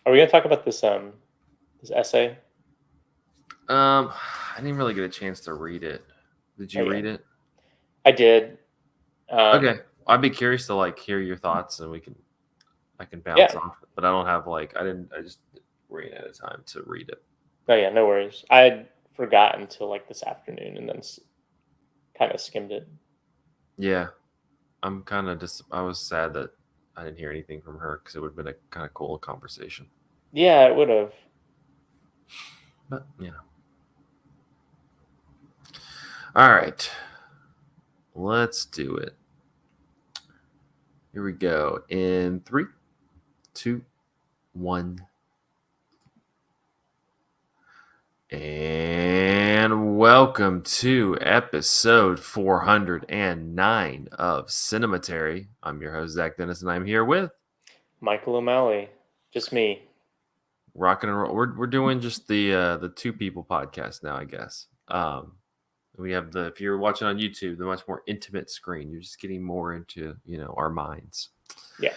Are we gonna talk about this essay? I didn't really get a chance to read it. Did you Yeah, read it? I did. Okay, I'd be curious to hear your thoughts, and I can bounce Yeah. off it. But I don't have I just ran out of time to read it. No, yeah, no worries. I had forgotten until like this afternoon, and then kind of skimmed it. Yeah, I'm kind of just. I was sad that I didn't hear anything from her because it would have been a kind of cool conversation. Yeah, it would have. But all right, let's do it. Here we go. In 3, 2, 1. And welcome to episode 409 of Cinematary. I'm your host, Zach Dennis, and I'm here with Michael O'Malley, just me. Rockin' and Roll. We're doing just the two people podcast now, I guess. We have if you're watching on YouTube, the much more intimate screen. You're just getting more into our minds. Yeah.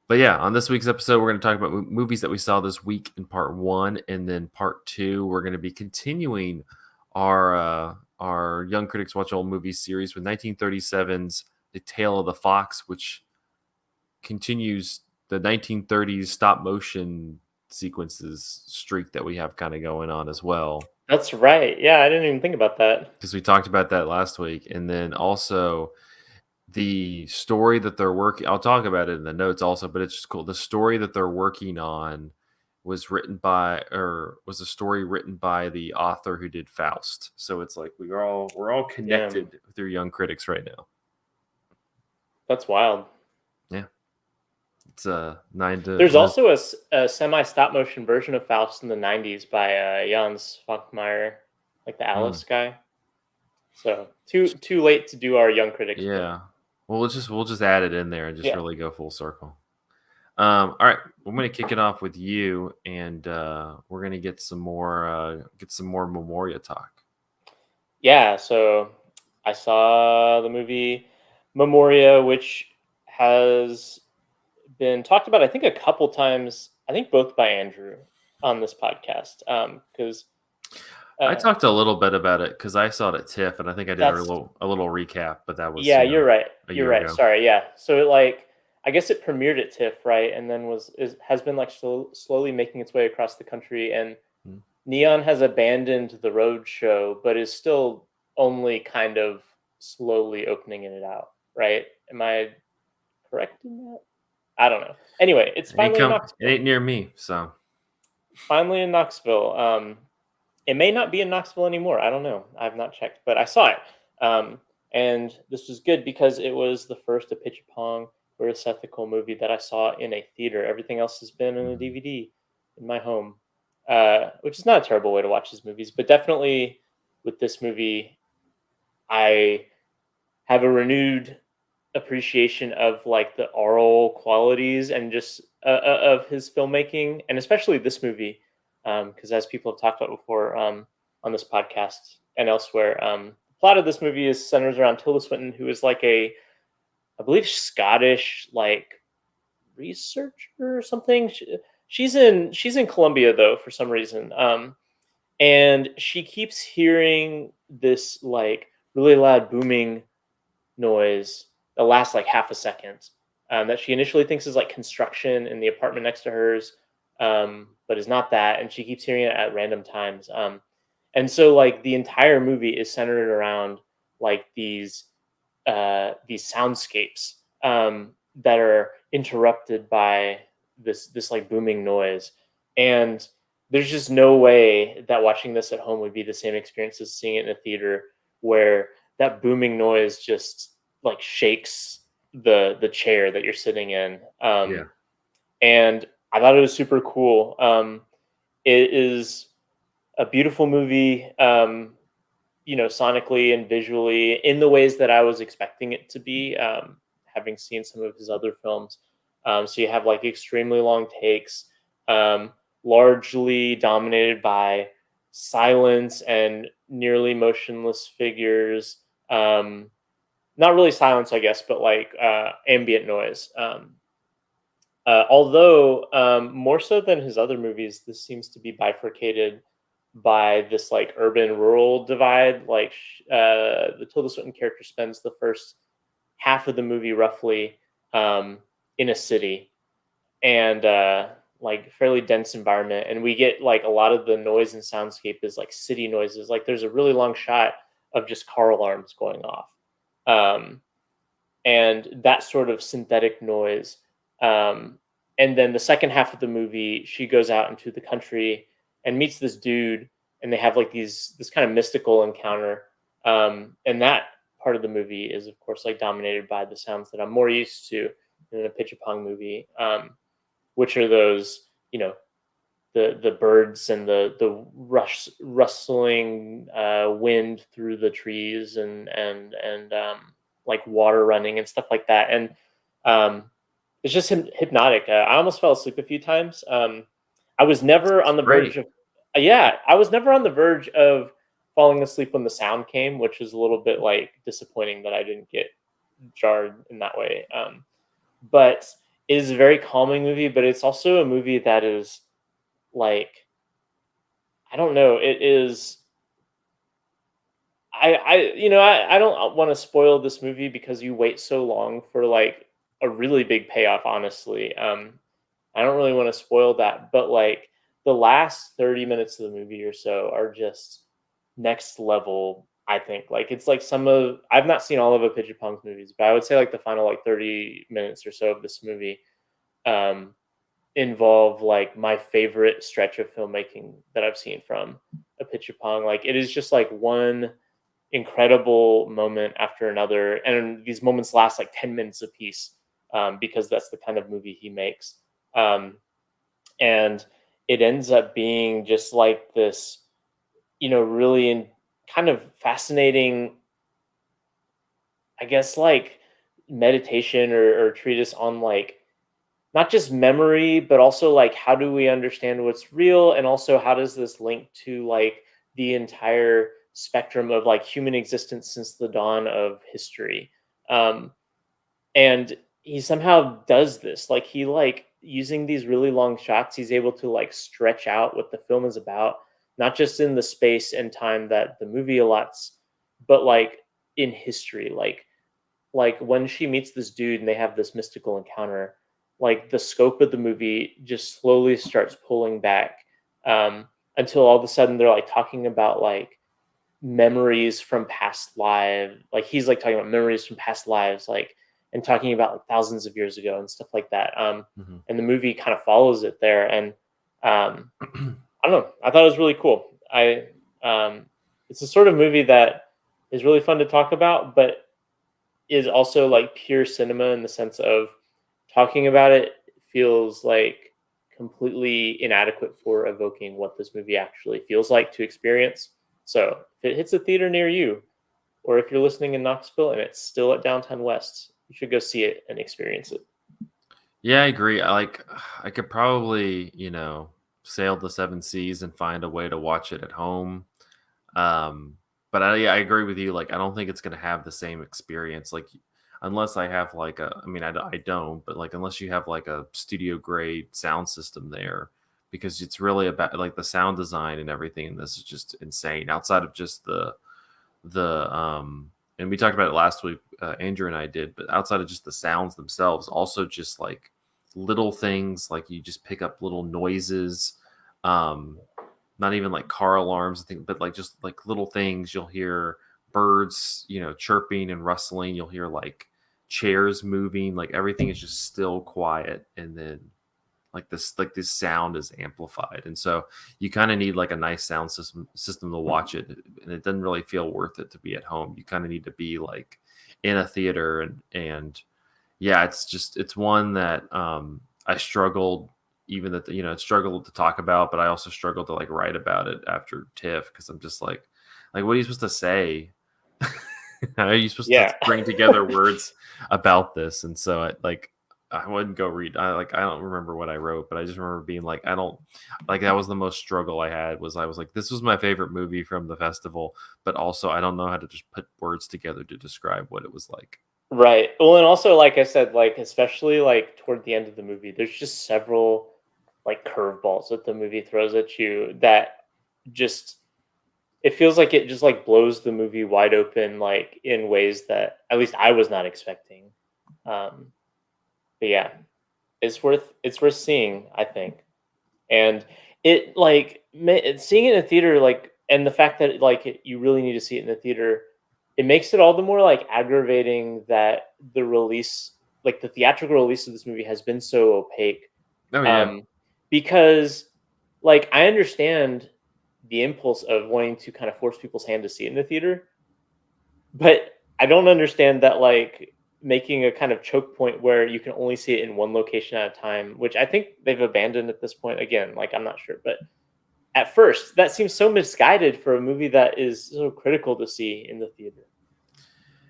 But yeah, on this week's episode, we're going to talk about movies that we saw this week in part 1, and then part 2, we're going to be continuing our Young Critics Watch Old Movies series with 1937's The Tale of the Fox, which continues the 1930s stop motion sequences streak that we have kind of going on as well. That's right. Yeah, I didn't even think about that. Because we talked about that last week. And then also the story that they're working, I'll talk about it in the notes also, but it's just cool. The story that they're working on was a story written by the author who did Faust. So it's like we're all connected through Young Critics right now. That's wild. Yeah. It's 9 to. There's also a semi stop motion version of Faust in the '90s by Jans Falkmeyer, like the Alice guy. So too late to do our Young Critics. Yeah. Well, we'll just add it in there and just really go full circle. All right, I'm going to kick it off with you, and we're going to get some more Memoria talk. Yeah, so I saw the movie Memoria, which has been talked about, I think, a couple times. I think both by Andrew on this podcast, because I talked a little bit about it because I saw it at TIFF, and I think I did a little recap, but that was you're right. You're right. Ago. Sorry, yeah. So I guess it premiered at TIFF, right, and then has been like slowly making its way across the country, and Neon has abandoned the road show, but is still only kind of slowly opening it out, right? Am I correct in that? I don't know. Anyway, it's finally in Knoxville. It ain't near me, so. Finally in Knoxville. It may not be in Knoxville anymore. I don't know. I've not checked, but I saw it. And this was good because it was the first Apichatpong Whereas ethical movie that I saw in a theater. Everything else has been in a DVD in my home, which is not a terrible way to watch these movies, but definitely with this movie, I have a renewed appreciation of like the oral qualities and just of his filmmaking, and especially this movie, because as people have talked about before on this podcast and elsewhere, the plot of this movie is centers around Tilda Swinton, who is like I believe Scottish like researcher or something. She's in Colombia though for some reason, and she keeps hearing this like really loud booming noise that lasts like half a second, that she initially thinks is like construction in the apartment next to hers, but is not that, and she keeps hearing it at random times. And so like the entire movie is centered around like these soundscapes that are interrupted by this like booming noise, and there's just no way that watching this at home would be the same experience as seeing it in a theater where that booming noise just like shakes the chair that you're sitting in. And I thought it was super cool. It is a beautiful movie, sonically and visually in the ways that I was expecting it to be, having seen some of his other films. So you have like extremely long takes, largely dominated by silence and nearly motionless figures. Not really silence, I guess, but like ambient noise. Although more so than his other movies, this seems to be bifurcated by this like urban rural divide. Like the Tilda Swinton character spends the first half of the movie roughly in a city, and like fairly dense environment, and we get like a lot of the noise and soundscape is like city noises. Like there's a really long shot of just car alarms going off, um, and that sort of synthetic noise. And then the second half of the movie, she goes out into the country and meets this dude, and they have like this kind of mystical encounter. And that part of the movie is, of course, like dominated by the sounds that I'm more used to in a Pitchapong movie, which are those, the birds and the rustling wind through the trees, and like water running and stuff like that. And um, it's just hypnotic. I almost fell asleep a few times. I was never on the verge Great. of, yeah, I was never on the verge of falling asleep when the sound came, which was a little bit like disappointing that I didn't get jarred in that way. But it is a very calming movie, but it's also a movie that is like, I don't know, it is. I don't want to spoil this movie because you wait so long for like a really big payoff. Honestly, I don't really want to spoil that, but like the last 30 minutes of the movie or so are just next level. I think like it's like I've not seen all of Apichatpong's movies, but I would say like the final like 30 minutes or so of this movie um, involve like my favorite stretch of filmmaking that I've seen from Apichatpong. Like it is just like one incredible moment after another, and these moments last like 10 minutes apiece, because that's the kind of movie he makes. um, and it ends up being just like this, really kind of fascinating, I guess, like meditation or treatise on like not just memory, but also like how do we understand what's real, and also how does this link to like the entire spectrum of like human existence since the dawn of history. Um, and he somehow does this, like he like using these really long shots, he's able to like stretch out what the film is about, not just in the space and time that the movie allots, but like in history. Like when she meets this dude and they have this mystical encounter, like the scope of the movie just slowly starts pulling back, until all of a sudden they're like talking about like memories from past lives. Like he's like talking about memories from past lives, like, and talking about like thousands of years ago and stuff like that. Mhm. And the movie kind of follows it there. And I don't know, I thought it was really cool. It's a sort of movie that is really fun to talk about, but is also like pure cinema in the sense of talking about it feels like completely inadequate for evoking what this movie actually feels like to experience. So if it hits a theater near you, or if you're listening in Knoxville and it's still at Downtown West, you should go see it and experience it. Yeah, I agree. I could probably, sail the seven seas and find a way to watch it at home. But I agree with you. Like, I don't think it's going to have the same experience. Like, unless I have like I mean, I don't, but like, unless you have like a studio grade sound system there, because it's really about like the sound design and everything. And this is just insane outside of just the and we talked about it last week, Andrew and I did, but outside of just the sounds themselves, also just like little things, like you just pick up little noises, um not even like car alarms, I think, but like just like little things. You'll hear birds, chirping and rustling. You'll hear like chairs moving. Like everything is just still quiet, and then like this sound is amplified, and so you kind of need like a nice sound system to watch it, and it doesn't really feel worth it to be at home. You kind of need to be like in a theater, and yeah, it's one that I struggled, even that struggled to talk about, but I also struggled to like write about it after TIFF, because I'm just like what are you supposed to say? How are you supposed to Yeah. bring together words about this? And so I wouldn't go read. I don't remember what I wrote, but I just remember being like, I don't like, that was the most struggle I had. I was like, this was my favorite movie from the festival, but also I don't know how to just put words together to describe what it was like. Right. Well, and also, like I said, like especially like toward the end of the movie, there's just several like curveballs that the movie throws at you that just it feels like it just like blows the movie wide open, like in ways that at least I was not expecting. Um, but yeah, it's worth seeing, I think. And it like seeing it in the theater, like, and the fact that like you really need to see it in the theater, it makes it all the more like aggravating that the release, like the theatrical release of this movie, has been so opaque. Oh yeah. Um, because like I understand the impulse of wanting to kind of force people's hand to see it in the theater, but I don't understand that like making a kind of choke point where you can only see it in one location at a time, which I think they've abandoned at this point. Again, like I'm not sure, but at first that seems so misguided for a movie that is so critical to see in the theater.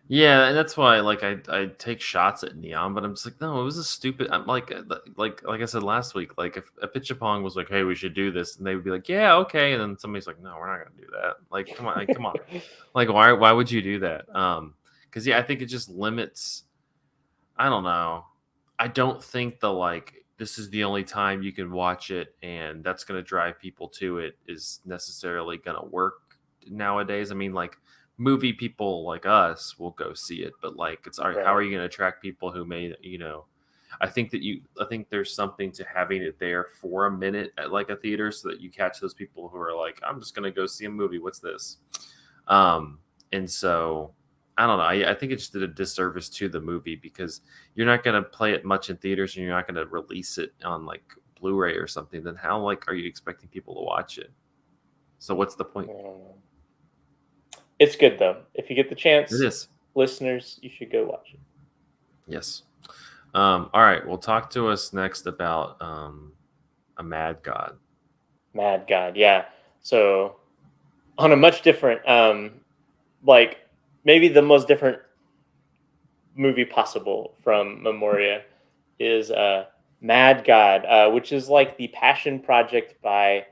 Yeah, and that's why like I take shots at Neon, but I'm just like, no, it was a stupid. I'm like I said last week, like if a Pitchapong was like, hey, we should do this, and they would be like, yeah, okay, and then somebody's like, no, we're not gonna do that. Like, come on, come on, like why would you do that? Because yeah, I think it just limits. I don't know. I don't think the like this is the only time you can watch it, and that's gonna drive people to it is necessarily gonna work nowadays. I mean, like movie people like us will go see it, but like it's how are Right. you going to attract people who may I think there's something to having it there for a minute at like a theater so that you catch those people who are like, I'm just going to go see a movie, what's this? um and so I don't know, I think it just did a disservice to the movie because you're not going to play it much in theaters and you're not going to release it on like Blu-ray or something. Then how like are you expecting people to watch it? So what's the point? Mm. It's good though. If you get the It chance, is. listeners, you should go watch it. Yes. All right. Well, talk to us next about a mad god. Mad God, yeah. So on a much different, like maybe the most different movie possible from Memoria is Mad God, which is like the passion project by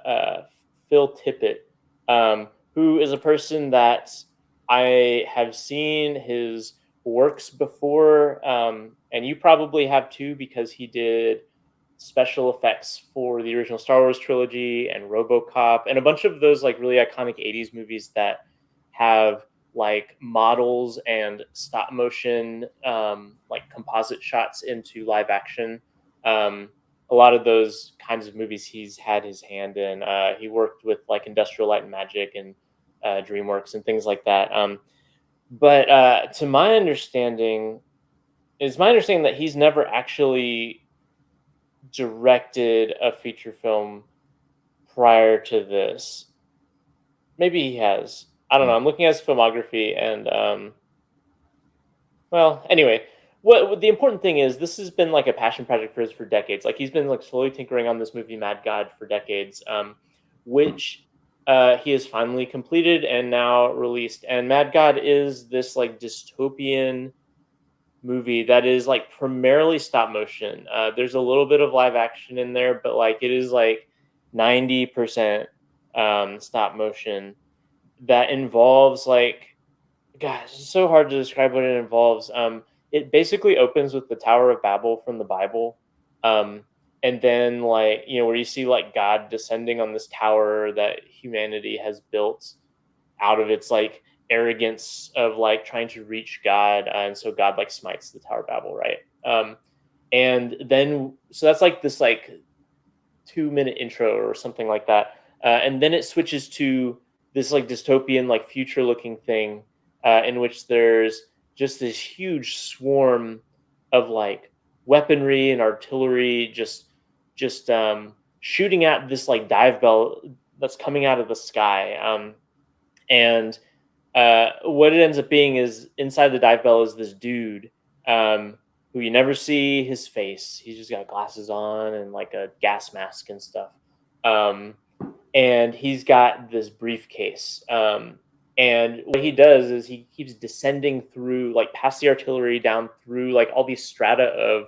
uh, Phil Tippett, who is a person that I have seen his works before, and you probably have too, because he did special effects for the original Star Wars trilogy and RoboCop and a bunch of those like really iconic 80s movies that have like models and stop motion like composite shots into live action. Um, a lot of those kinds of movies he's had his hand in. He worked with like Industrial Light and Magic and DreamWorks and things like that. But to my understanding, it's my understanding that he's never actually directed a feature film prior to this. Maybe he has. I don't Hmm. know. I'm looking at his filmography, and well, anyway, what the important thing is, this has been like a passion project for his for decades. Like he's been like slowly tinkering on this movie Mad God for decades, which he has finally completed and now released. And Mad God is this like dystopian movie that is like primarily stop motion. There's a little bit of live action in there, but like it is like 90% stop motion that involves like, gosh, it's so hard to describe what it involves. It basically opens with the Tower of Babel from the Bible. Um, and then like, where you see like God descending on this tower that humanity has built out of its like arrogance of like trying to reach God, and so God like smites the Tower of Babel, right? And then so that's like this like 2 minute intro or something like that, and then it switches to this like dystopian like future looking thing, in which there's just this huge swarm of like weaponry and artillery just shooting at this like dive bell that's coming out of the sky. And what it ends up being is inside the dive bell is this dude, who you never see his face. He's just got glasses on and like a gas mask and stuff. Um, and he's got this briefcase. And what he does is he keeps descending through, like, past the artillery, down through like all these strata of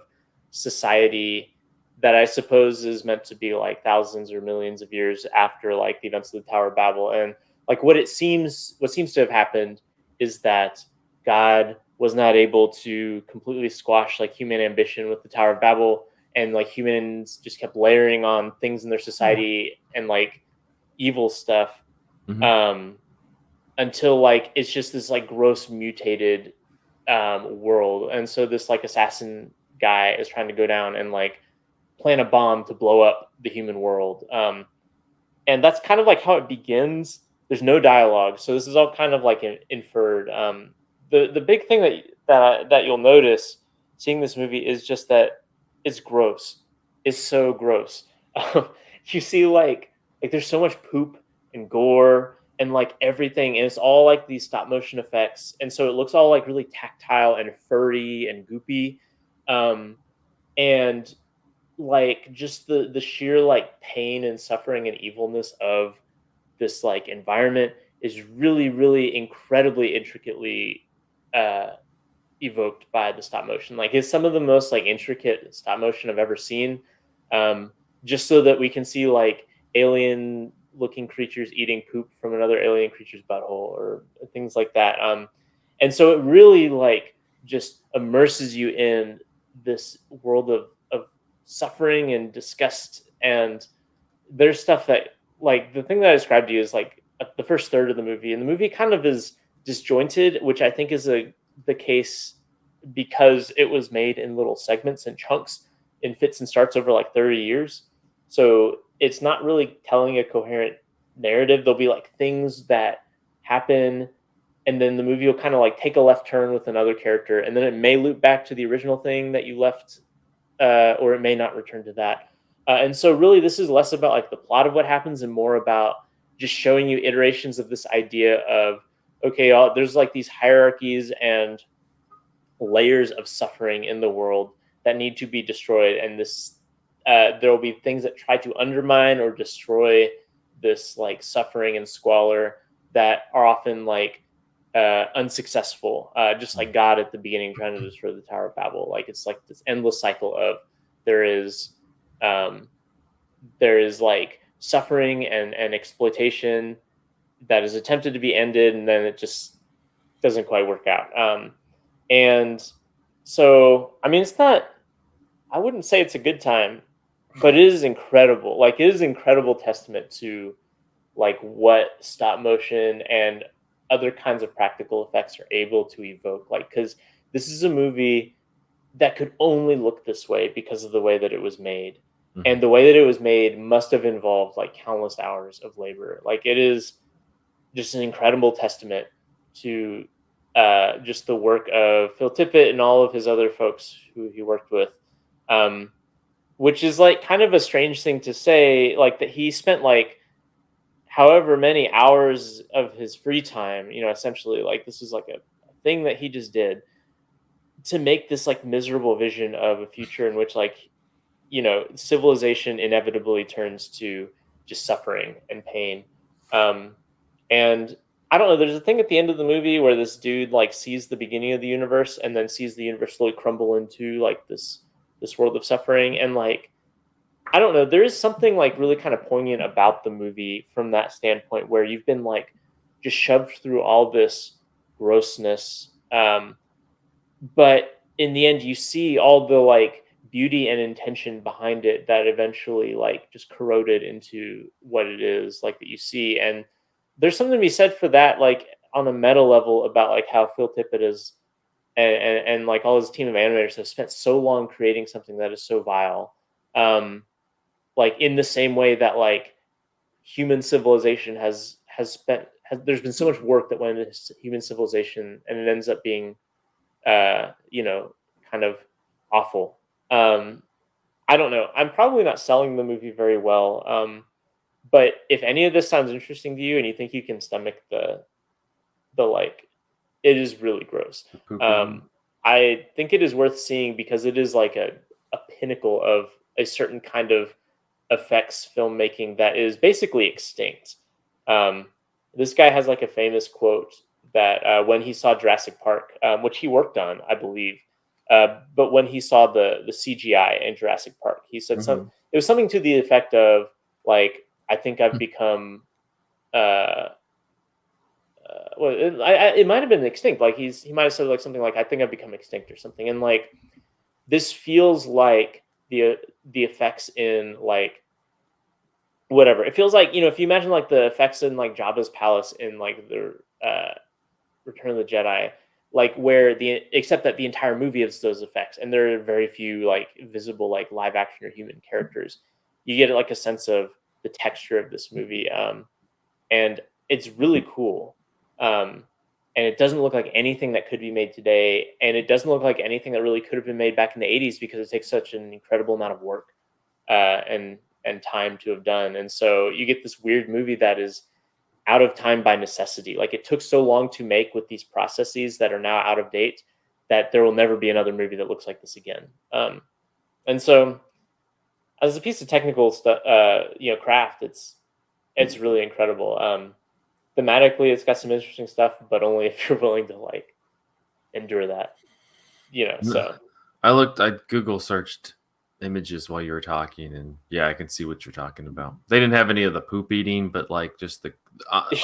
society that I suppose is meant to be like thousands or millions of years after like the events of the Tower of Babel. And like what seems to have happened is that God was not able to completely squash like human ambition with the Tower of Babel, and like humans just kept layering on things in their society and like evil stuff, Mhm. um, until like it's just this like gross mutated world. And so this like assassin guy is trying to go down and like plant a bomb to blow up the human world. And that's kind of like how it begins. There's no dialogue, so this is all kind of like inferred. The big thing that you'll notice seeing this movie is just that it's gross. It's so gross. You see like there's so much poop and gore and like everything, and it's all like these stop motion effects, and so it looks all like really tactile and furry and goopy, um, and like just the sheer like pain and suffering and evilness of this like environment is really incredibly intricately uh evoked by the stop motion. Like it's some of the most like intricate stop motion I've ever seen. Um, just so that we can see like alien looking creatures eating poop from another alien creature's butthole or things like that. And so it really like just immerses you in this world of suffering and disgust. And there's stuff that like the thing that I described to you is like the first third of the movie, and the movie kind of is disjointed, which I think is the case because it was made in little segments and chunks in fits and starts over like 30 years. So it's not really telling a coherent narrative. There'll be like things that happen, and then the movie will kind of like take a left turn with another character, and then it may loop back to the original thing that you left, or it may not return to that. And so, really, this is less about like the plot of what happens and more about just showing you iterations of this idea of okay, there's like these hierarchies and layers of suffering in the world that need to be destroyed, and this there will be things that try to undermine or destroy this like suffering and squalor that are often like unsuccessful, just like God at the beginning trying to destroy the Tower of Babel. Like it's like this endless cycle of there is um, there is like suffering and exploitation that is attempted to be ended, and then it just doesn't quite work out. And so, I mean, it's not. I wouldn't say it's a good time, but it is incredible. Like it is incredible testament to like what stop motion and other kinds of practical effects are able to evoke. Like because this is a movie that could only look this way because of the way that it was made. Mhm. And the way that it was made must have involved like countless hours of labor. Like it is just an incredible testament to just the work of Phil Tippett and all of his other folks who he worked with. Um, which is like kind of a strange thing to say, like that he spent like however many hours of his free time, essentially like this is like a thing that he just did to make this like miserable vision of a future in which like civilization inevitably turns to just suffering and pain. Um, and I don't know. There's a thing at the end of the movie where this dude like sees the beginning of the universe and then sees the universe slowly crumble into like this world of suffering. And like I don't know. There is something like really kind of poignant about the movie from that standpoint, where you've been like just shoved through all this grossness, but in the end, you see all the like beauty and intention behind it that eventually like just corroded into what it is like that you see. And there's something to be said for that, like on a meta level about like how Phil Tippett is and like all his team of animators have spent so long creating something that is so vile. Um, like in the same way that like human civilization there's been so much work that went into human civilization, and it ends up being uh, you know, kind of awful. Um, I don't know. I'm probably not selling the movie very well. But if any of this sounds interesting to you and you think you can stomach the like, it is really gross. The pooping. Um, I think it is worth seeing because it is like a pinnacle of a certain kind of effects filmmaking that is basically extinct. Um, this guy has like a famous quote that when he saw Jurassic Park, which he worked on, I believe, but when he saw the CGI in Jurassic Park, he said Mhm. it was something to the effect of like, I think I've become uh, well, it might have been extinct. Like he might have said like something like, "I think I've become extinct" or something. And like this feels like the effects in like whatever. It feels like, if you imagine like the effects in like Jabba's palace in like the Return of the Jedi, like where except that the entire movie is those effects, and there are very few like visible like live action or human characters. You get like a sense of the texture of this movie, and it's really cool. Um, and it doesn't look like anything that could be made today, and it doesn't look like anything that really could have been made back in the '80s because it takes such an incredible amount of work and time to have done. And so you get this weird movie that is out of time by necessity. Like it took so long to make with these processes that are now out of date that there will never be another movie that looks like this again. And so, as a piece of technical stuff, craft, it's really incredible. Thematically, it's got some interesting stuff, but only if you're willing to like endure that. So I Google searched images while you were talking, and yeah, I can see what you're talking about. They didn't have any of the poop eating, but like just the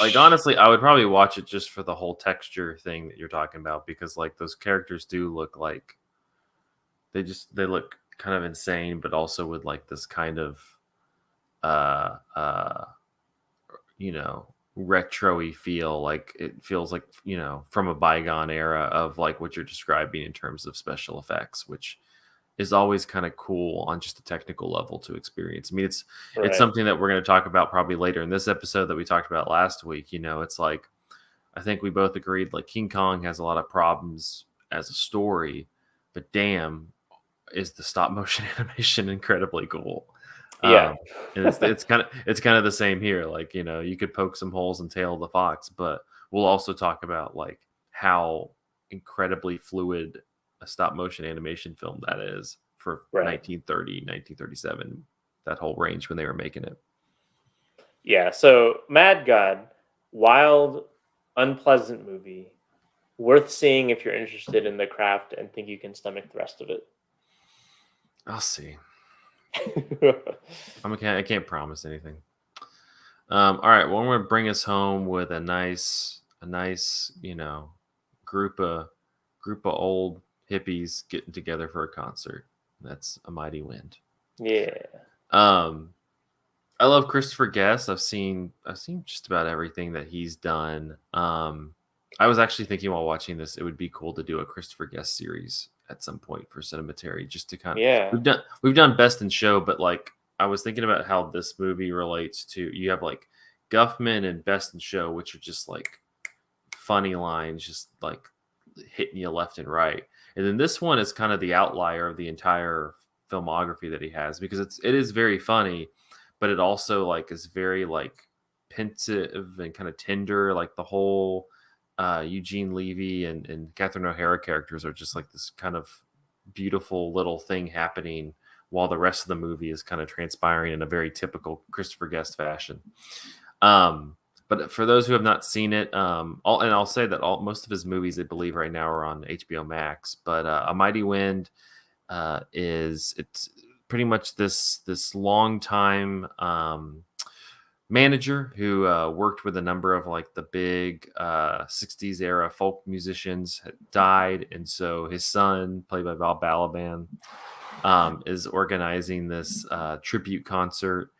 like honestly, I would probably watch it just for the whole texture thing that you're talking about, because like those characters do look like they look kind of insane, but also with like this kind of uh uh retro-y feel. Like it feels like from a bygone era of like what you're describing in terms of special effects, which is always kind of cool on just a technical level to experience. I mean, it's right. something that we're going to talk about probably later in this episode that we talked about last week. It's like I think we both agreed like King Kong has a lot of problems as a story, but damn, is the stop motion animation incredibly cool. Yeah. And it's kind of the same here. Like, you could poke some holes in Tail of the Fox, but we'll also talk about like how incredibly fluid a stop motion animation film that is for Right. 1930, 1937, that whole range when they were making it. Yeah. So Mad God, wild, unpleasant movie, worth seeing if you're interested in the craft and think you can stomach the rest of it. I'll see. I can't promise anything. All right. Well, I'm going to bring us home with a nice, group of old hippies getting together for a concert. That's A Mighty Wind. Yeah. I love Christopher Guest. I've seen just about everything that he's done. I was actually thinking while watching this, it would be cool to do a Christopher Guest series at some point for Cinematary, just to kind of we've done Best in Show, but like I was thinking about how this movie relates to, you have like Guffman and Best in Show, which are just like funny lines, just like hitting you left and right. And then this one is kind of the outlier of the entire filmography that he has, because it is very funny, but it also like is very like pensive and kind of tender. Like the whole Eugene Levy and Catherine O'Hara characters are just like this kind of beautiful little thing happening while the rest of the movie is kind of transpiring in a very typical Christopher Guest fashion. But for those who have not seen it, I'll say that most of his movies, I believe, right now are on HBO Max. But A Mighty Wind it's pretty much this long time manager who worked with a number of like the big 60s era folk musicians, had died, and so his son, played by Bob Balaban, is organizing this tribute concert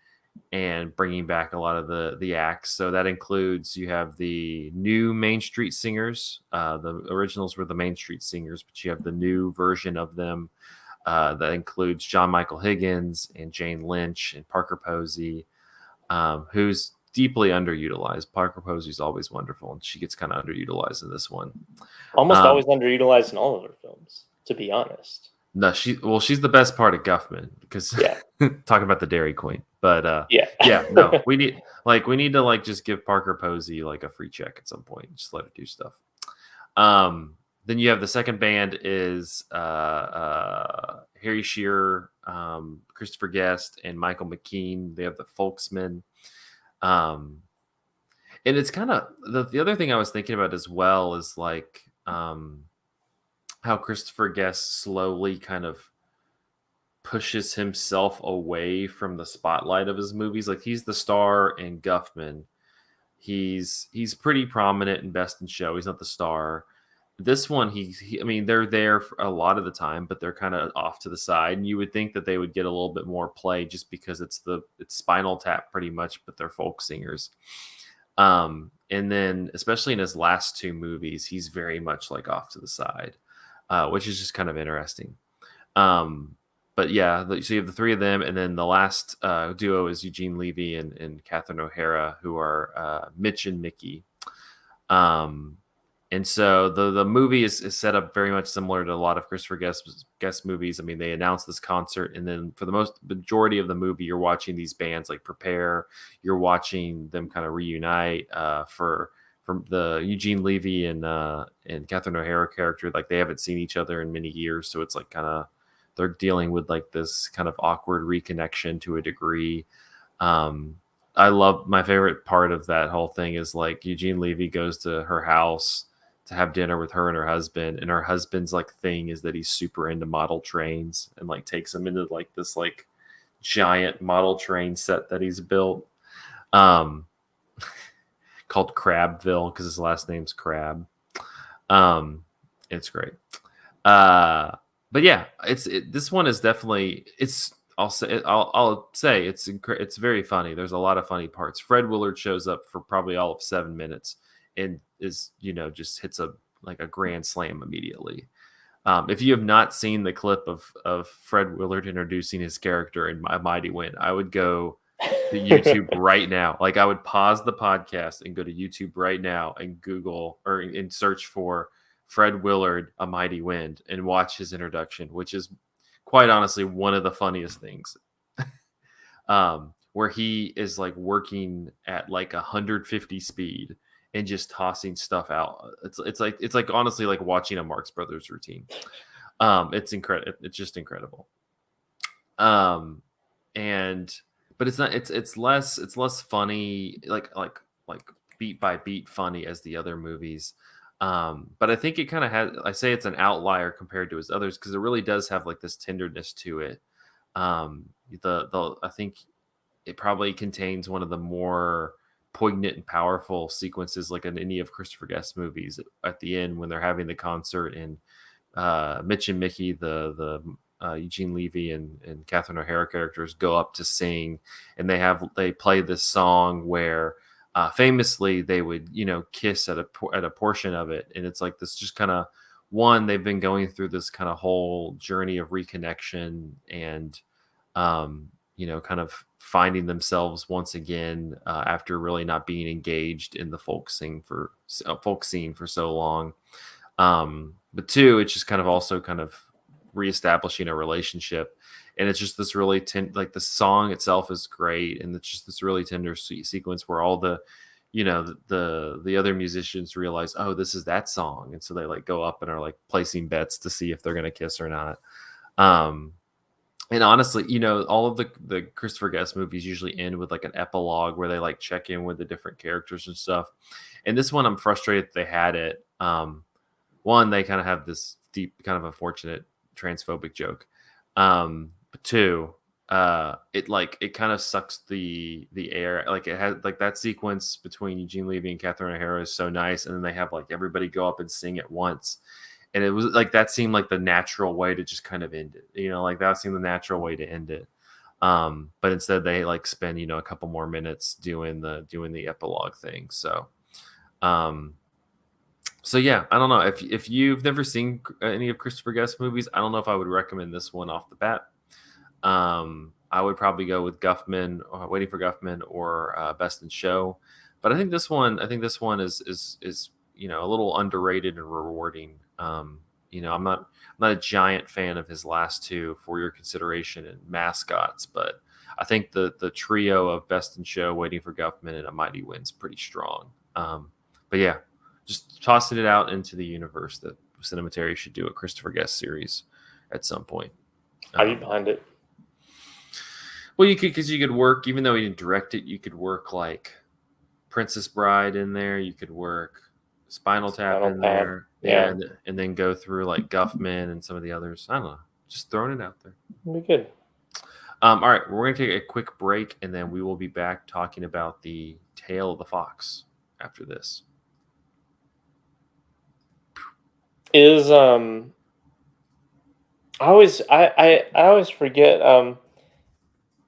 and bringing back a lot of the acts. So that includes, you have the new Main Street Singers. The originals were the Main Street Singers, but you have the new version of them that includes John Michael Higgins and Jane Lynch and Parker Posey, who's deeply underutilized. Parker Posey's always wonderful, and she gets kind of underutilized in this one. Almost always underutilized in all of her films, to be honest. No, she's the best part of Guffman, because talking about the Dairy Queen. But no, we need to like just give Parker Posey like a free check at some point. Just let her do stuff. Then you have the second band is Harry Shearer, Christopher Guest, and Michael McKean. They have the Folksmen. And it's kind of the other thing I was thinking about as well is like how Christopher Guest slowly kind of pushes himself away from the spotlight of his movies. Like, he's the star in Guffman. He's pretty prominent in Best in Show. He's not the star. This one, I mean, they're there for a lot of the time, but they're kind of off to the side. And you would think that they would get a little bit more play just because it's Spinal Tap pretty much, but they're folk singers. And then especially in his last two movies, he's very much like off to the side, which is just kind of interesting. But yeah, so you have the three of them, and then the last duo is Eugene Levy and Catherine O'Hara, who are Mitch and Mickey. And so the movie is set up very much similar to a lot of Christopher Guest movies. I mean, they announce this concert, and then for the majority of the movie, you're watching these bands like prepare. You're watching them kind of reunite. From the Eugene Levy and Catherine O'Hara character, like they haven't seen each other in many years, so it's like kind of they're dealing with like this kind of awkward reconnection to a degree. I love, my favorite part of that whole thing is like Eugene Levy goes to her house to have dinner with her and her husband, and her husband's like thing is that he's super into model trains, and like takes him into like this like giant model train set that he's built, called Crabville because his last name's Crab. It's great. But yeah, this one is definitely, I'll say it's very funny. There's a lot of funny parts. Fred Willard shows up for probably all of 7 minutes and is, just hits a grand slam immediately. If you have not seen the clip of Fred Willard introducing his character in A Mighty Wind, I would go to YouTube right now. Like, I would pause the podcast and go to YouTube right now and Google and search for Fred Willard, A Mighty Wind, and watch his introduction, which is quite honestly one of the funniest things. Where he is like working at like 150 speed and just tossing stuff out. It's like honestly like watching a Marx Brothers routine. It's incredible. It's just incredible. But it's not. It's less funny, like beat by beat funny as the other movies. But I think it kind of has. I say it's an outlier compared to his others because it really does have like this tenderness to it. I think it probably contains one of the more poignant and powerful sequences, like in any of Christopher Guest movies. At the end, when they're having the concert, and Mitch and Mickey, the Eugene Levy and Catherine O'Hara characters, go up to sing, and they play this song where famously they would kiss at a portion of it, and it's like this just kind of they've been going through this kind of whole journey of reconnection and kind of finding themselves once again after really not being engaged in the folk scene for so long. But two, it's just kind of also kind of reestablishing a relationship, and it's just this really like the song itself is great, and it's just this really tender sequence where all the the other musicians realize, oh, this is that song, and so they like go up and are like placing bets to see if they're gonna kiss or not. And honestly, all of the Christopher Guest movies usually end with like an epilogue where they like check in with the different characters and stuff. And this one, I'm frustrated that they had it. One, they kind of have this deep, kind of unfortunate transphobic joke. But two, it kind of sucks the air. Like, it has like that sequence between Eugene Levy and Catherine O'Hara is so nice, and then they have like everybody go up and sing at once. And it was like that seemed like the natural way to just kind of end it, like that seemed the natural way to end it. But instead they like spend, a couple more minutes doing the epilogue thing. So yeah, I don't know if you've never seen any of Christopher Guest movies. I don't know if I would recommend this one off the bat. I would probably go with Guffman, Waiting for Guffman, or Best in Show. But I think this one is a little underrated and rewarding. I'm not a giant fan of his last two, For Your Consideration and Mascots, but I think the trio of Best in Show, Waiting for Guffman, and A Mighty Wind's pretty strong. But yeah, just tossing it out into the universe that Cinematary should do a Christopher Guest series at some point. How are you behind it? Well, you could work, even though he didn't direct it, you could work like Princess Bride in there. You could work Spinal Tap in there. Yeah. And then go through like Guffman and some of the others. I don't know. Just throwing it out there. It'll be good. All right. We're going to take a quick break, and then we will be back talking about the Tale of the Fox. after this. Is I always forget.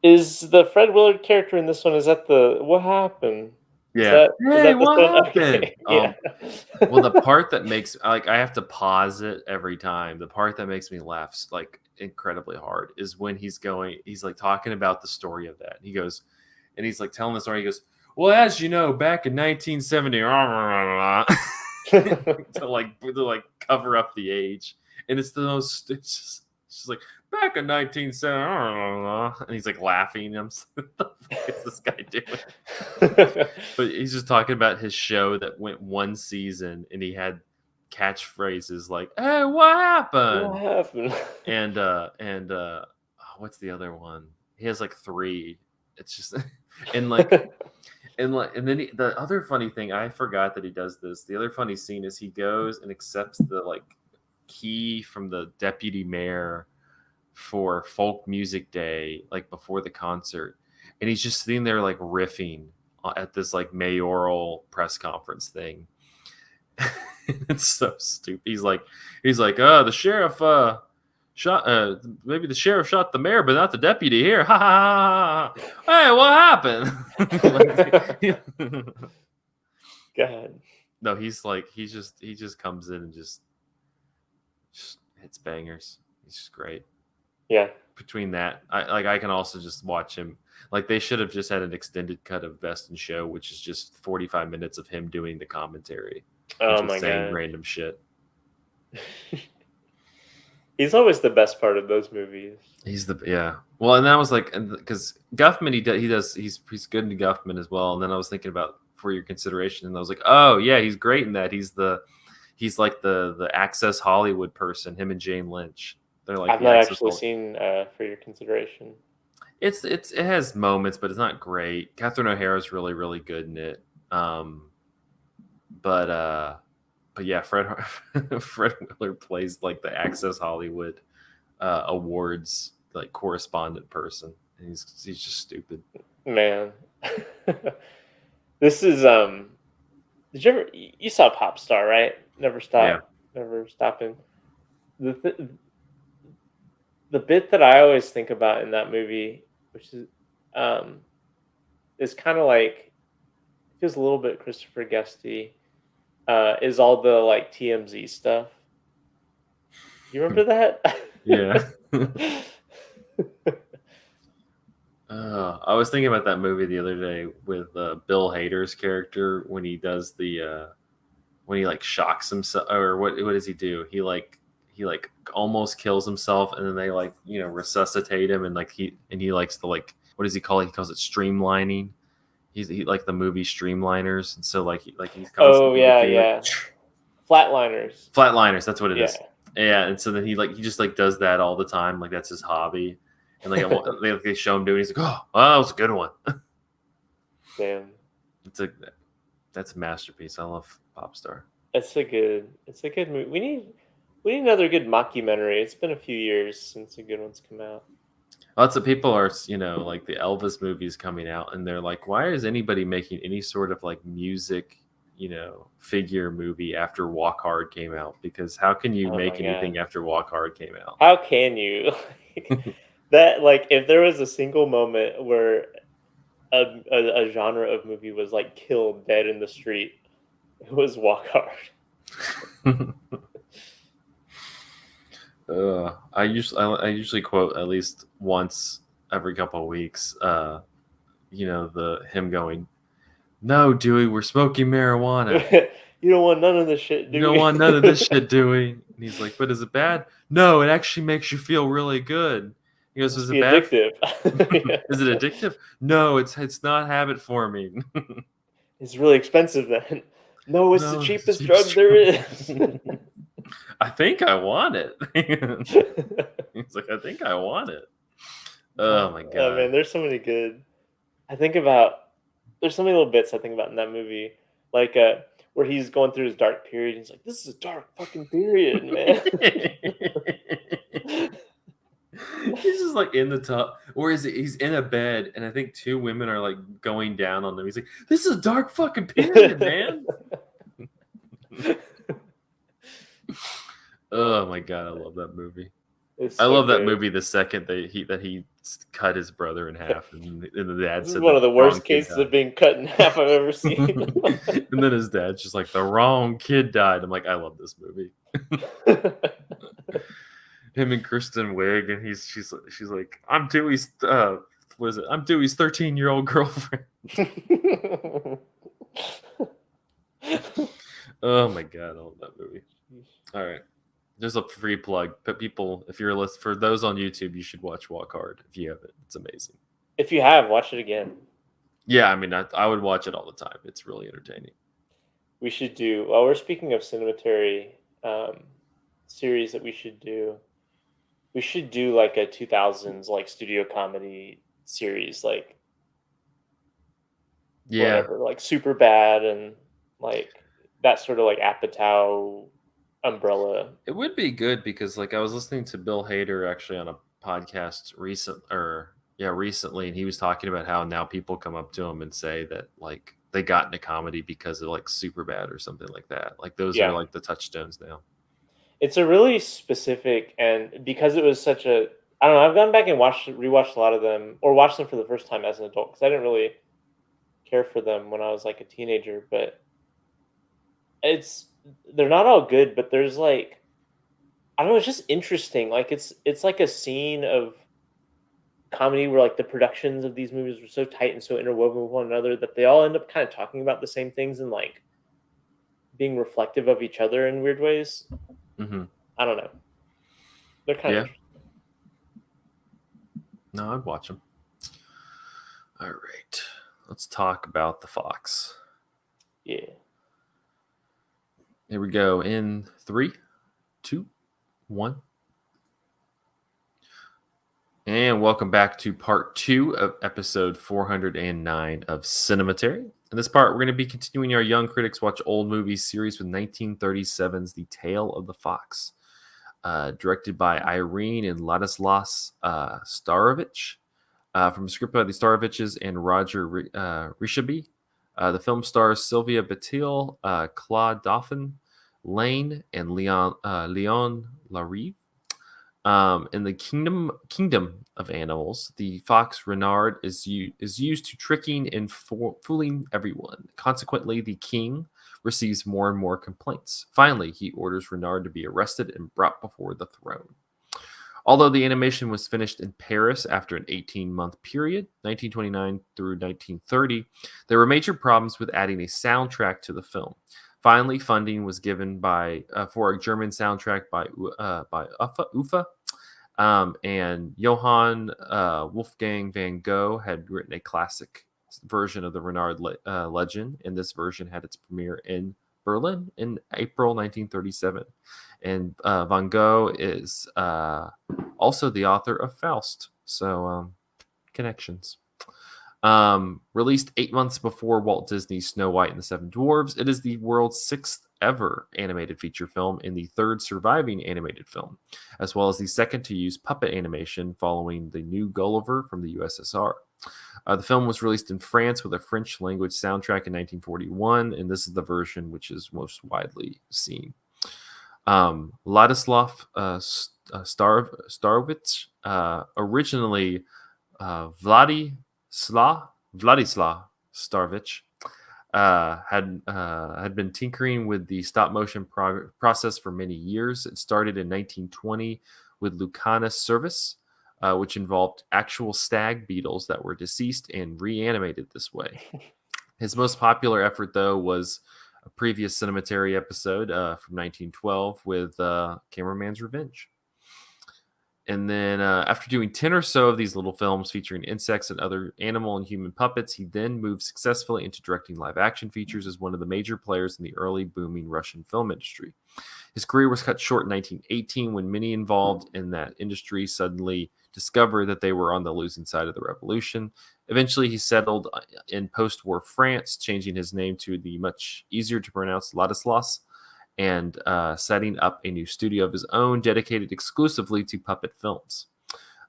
Is the Fred Willard character in this one? Is that the what happened? Yeah. Is Hey, that the what son? happened? Okay, yeah. Well, the part that makes like I have to pause it every time. The part that makes me laugh like incredibly hard is when he's like talking about the story of that. He goes, and he's like telling the story. He goes, "Well, as you know, back in 1970, to cover up the age, and it's the most. It's just like back in 1970, and he's like laughing. I'm just, what the fuck is this guy doing? But he's just talking about his show that went one season, and he had catchphrases like "Hey, what What happened?" happened? and what's the other one? He has like three. It's just and like and then the other funny thing, I forgot that he does this. The other funny scene is he goes and accepts the like key from the deputy mayor for folk music day, like before the concert, and he's just sitting there like riffing at this like mayoral press conference thing. It's so stupid. He's like, the sheriff shot maybe the sheriff shot the mayor, but not the deputy here. Ha ha ha! Hey, what happened? God. No, he's like he just comes in and just hits bangers. He's just great. Yeah. Between that, I can also just watch him. Like they should have just had an extended cut of Best in Show, which is just 45 minutes of him doing the commentary. Oh Just my saying God. random shit. He's always the best part of those movies. He's well, and that was like because Guffman he's good in Guffman as well. And then I was thinking about For Your Consideration, and I was like, oh yeah, he's great in that. He's like the Access Hollywood person. Him and Jane Lynch. They're like I've the not Access actually seen For Your Consideration. It has moments, but it's not great. Catherine O'Hara is really really good in it. But yeah, Fred Willard plays like the Access Hollywood awards like correspondent person, and he's just stupid. Man. This is did you saw Pop Star, right? Never Yeah. stopping. The bit that I always think about in that movie, which is kind of like feels a little bit Christopher Guesty, is all the like TMZ stuff. You remember that? Yeah. I was thinking about that movie the other day with Bill Hader's character when he does when he like shocks himself, or what does he do? He almost kills himself, and then they like resuscitate him, and he likes to like, what does he call it? He calls it streamlining. He like the movie Streamliners, and so he's Oh constantly yeah. Flatliners. Flatliners. That's what it Yeah. is. Yeah, and so then he just like does that all the time, like that's his hobby, and like they show him doing. He's like, oh, that was a good one. Damn. That's a masterpiece. I love Popstar. It's a good movie. We need another good mockumentary. It's been a few years since the good ones come out. Lots of people are, like the Elvis movies coming out, and they're like, why is anybody making any sort of like music, figure movie after Walk Hard came out? Because how can you make anything after Walk Hard came out? How can you? That like if there was a single moment where a genre of movie was like killed dead in the street, it was Walk Hard. I usually quote at least once every couple of weeks. Him going, "No, Dewey, we're smoking marijuana. You don't want none of this shit, do You don't want none of this shit, Dewey." And he's like, "But is it bad? No, it actually makes you feel really good." He goes, "Is it bad? Addictive. Is it addictive? No, it's not habit forming. It's really expensive then. No, it's the cheapest drug there is." I think I want it. He's like, I think I want it. Oh my god. Oh man, there's so many good. There's so many little bits I think about in that movie, like where he's going through his dark period. He's like, "This is a dark fucking period, man." He's just just like in the tub, or is it he's in a bed, and I think two women are like going down on him. He's like, "This is a dark fucking period, man." Oh my god, I love that movie. It's I so love that good. movie the second that he cut his brother in half, and the dad This is said one the of the wrong worst kid cases died. of being cut in half I've ever seen. And then his dad's just like, the wrong kid died. I'm like, I love this movie. Him and Kristen Wiig, and she's like, I'm Dewey's what is it? I'm Dewey's 13-year-old girlfriend. Oh my god, I love that movie. All right. There's a free plug. But people, if you're for those on YouTube, you should watch Walk Hard if you haven't. It's amazing. If you have, watch it again. Yeah, I mean, I would watch it all the time. It's really entertaining. We should do. Well, we're speaking of Cinematary series that we should do. We should do like a 2000s like studio comedy series, like Yeah, whatever, like Super Bad and like that sort of like Apatow umbrella. it would be good because like I was listening to Bill Hader actually on a podcast recently, and he was talking about how now people come up to him and say that like they got into comedy because of like Super Bad or something like that. Like those are Yeah, like the touchstones now. it's a really specific, and because it was such a, I don't know. I've gone back and rewatched a lot of them, or watched them for the first time as an adult because I didn't really care for them when I was like a teenager. But they're not all good, but there's like, I don't know. It's just interesting. Like it's like a scene of comedy where like the productions of these movies were so tight and so interwoven with one another that they all end up kind of talking about the same things and like being reflective of each other in weird ways. Mm-hmm. I don't know. They're kind of No, I'd watch them. All right, let's talk about the Fox. yeah. Here we go in 3, 2, 1. And welcome back to part 2 of episode 409 of Cinematary. In this part, we're going to be continuing our Young Critics Watch Old Movies series with 1937's The Tale of the Fox, directed by Irene and Ladislas Starovich, from a script by the Staroviches and Roger Rishaby. The film stars Sylvia Batil, Claude Dauphin, Lane, and Leon Larive. In the kingdom of animals, the fox Renard is used to tricking and fooling everyone. Consequently, the king receives more and more complaints. Finally, he orders Renard to be arrested and brought before the throne. Although the animation was finished in Paris after an 18-month period, 1929 through 1930, there were major problems with adding a soundtrack to the film. Finally, funding was given for a German soundtrack by UFA, and Johann Wolfgang van Gogh had written a classic version of the Renard legend, and this version had its premiere in Berlin in April 1937. And Van Gogh is also the author of Faust, so connections. Released 8 months before Walt Disney's Snow White and the Seven Dwarfs, it is the world's 6th ever animated feature film and the 3rd surviving animated film, as well as the 2nd to use puppet animation following the New Gulliver from the USSR. The film was released in France with a French language soundtrack in 1941, and this is the version which is most widely seen. Ladislav Starovich, originally Vladislav Starovich, had been tinkering with the stop motion process for many years. It started in 1920 with Lucanus Service, which involved actual stag beetles that were deceased and reanimated this way. His most popular effort, though, was a previous Cinematary episode from 1912 with Cameraman's Revenge. And then after doing 10 or so of these little films featuring insects and other animal and human puppets, he then moved successfully into directing live action features as one of the major players in the early booming Russian film industry. His career was cut short in 1918 when many involved in that industry suddenly discovered that they were on the losing side of the revolution. Eventually, he settled in post-war France, changing his name to the much easier to pronounce Ladislas, and setting up a new studio of his own dedicated exclusively to puppet films.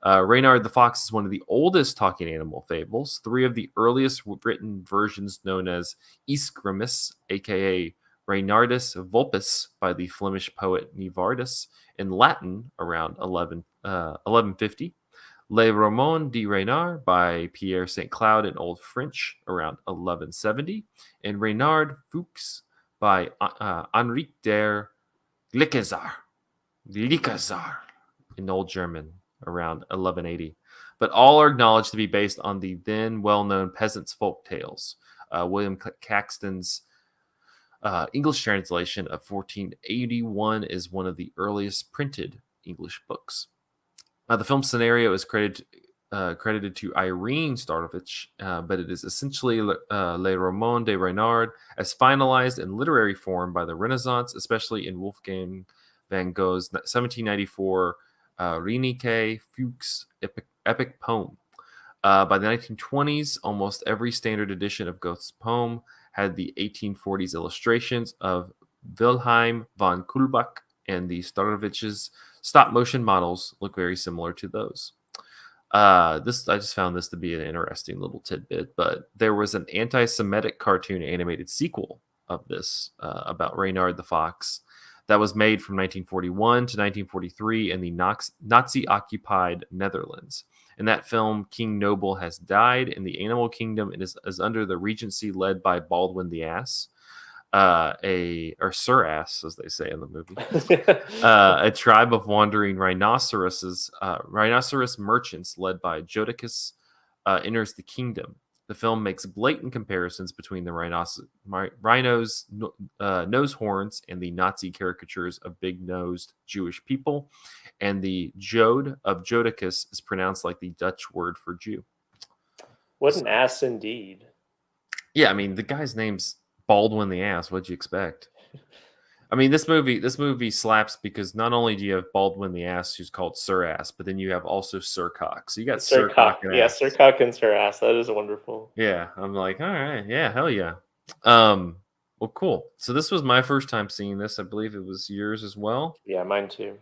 Reynard the Fox is one of the oldest talking animal fables. 3 of the earliest written versions, known as Aesgrimus, aka Reynardus Vulpes, by the Flemish poet Nivardus, in Latin around 1150. Le Roman de Reynard by Pierre St. Cloud in Old French around 1170, and Reynard Fuchs by Henrique der Glickezar in Old German around 1180. But all are acknowledged to be based on the then well-known peasants' folk tales. William Caxton's English translation of 1481 is one of the earliest printed English books. The film scenario is credited to Irene Starovich, but it is essentially Le Roman de Reynard as finalized in literary form by the Renaissance, especially in Wolfgang van Gogh's 1794 Reineke Fuchs epic poem. By the 1920s, almost every standard edition of Goethe's poem had the 1840s illustrations of Wilhelm von Kulbach, and the Starovich's stop-motion models look very similar to those. I just found this to be an interesting little tidbit, but there was an anti-Semitic cartoon animated sequel of this about Reynard the Fox that was made from 1941 to 1943 in the Nazi-occupied Netherlands. In that film, King Noble has died, and the animal kingdom is under the regency led by Baldwin the Ass, or Sir Ass, as they say in the movie. A tribe of wandering rhinoceros merchants led by Jodocus enters the kingdom. The film makes blatant comparisons between the rhino's nose horns and the Nazi caricatures of big-nosed Jewish people, and the Jode of Jodocus is pronounced like the Dutch word for Jew. What an ass indeed. Yeah, I mean, the guy's name's Baldwin the Ass. What'd you expect? I mean, this movie slaps because not only do you have Baldwin the Ass, who's called Sir Ass, but then you have also Sir Cock. So you got Sir Cock and yeah, Ass. Sir Cock and Sir Ass. That is wonderful. Yeah, I'm like, all right, yeah, hell yeah. Well, cool. So this was my first time seeing this. I believe it was yours as well. Yeah, mine too.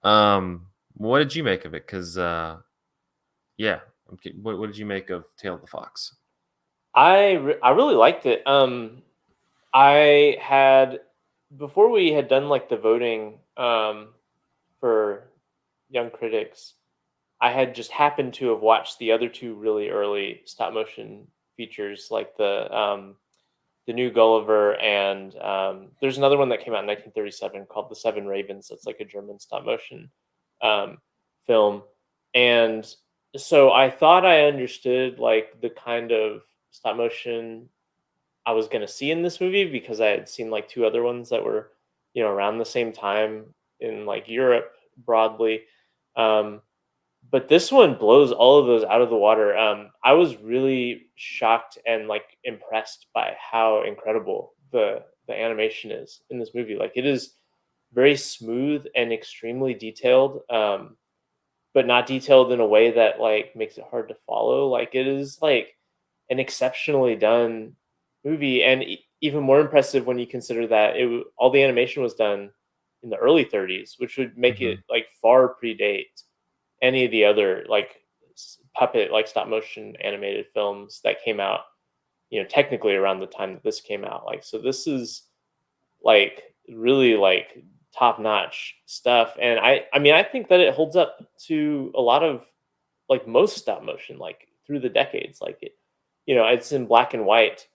What did you make of it? Because, yeah, what did you make of Tale of the Fox? I really liked it. I had, before we had done like the voting for Young Critics, I had just happened to have watched the other two really early stop motion features, like the new Gulliver, and there's another one that came out in 1937 called The Seven Ravens. That's like a German stop motion film, and so I thought I understood like the kind of stop motion I was going to see in this movie, because I had seen like two other ones that were, around the same time in like Europe broadly. But this one blows all of those out of the water. I was really shocked and like impressed by how incredible the animation is in this movie. Like, it is very smooth and extremely detailed, but not detailed in a way that like makes it hard to follow. Like, it is like an exceptionally done movie, and even more impressive when you consider that all the animation was done in the early 30s, which would make it like far predate any of the other like puppet, like stop motion animated films that came out, technically around the time that this came out. Like, so this is like really like top notch stuff. And I mean, I think that it holds up to a lot of like most stop motion, like through the decades. Like, it's in black and white.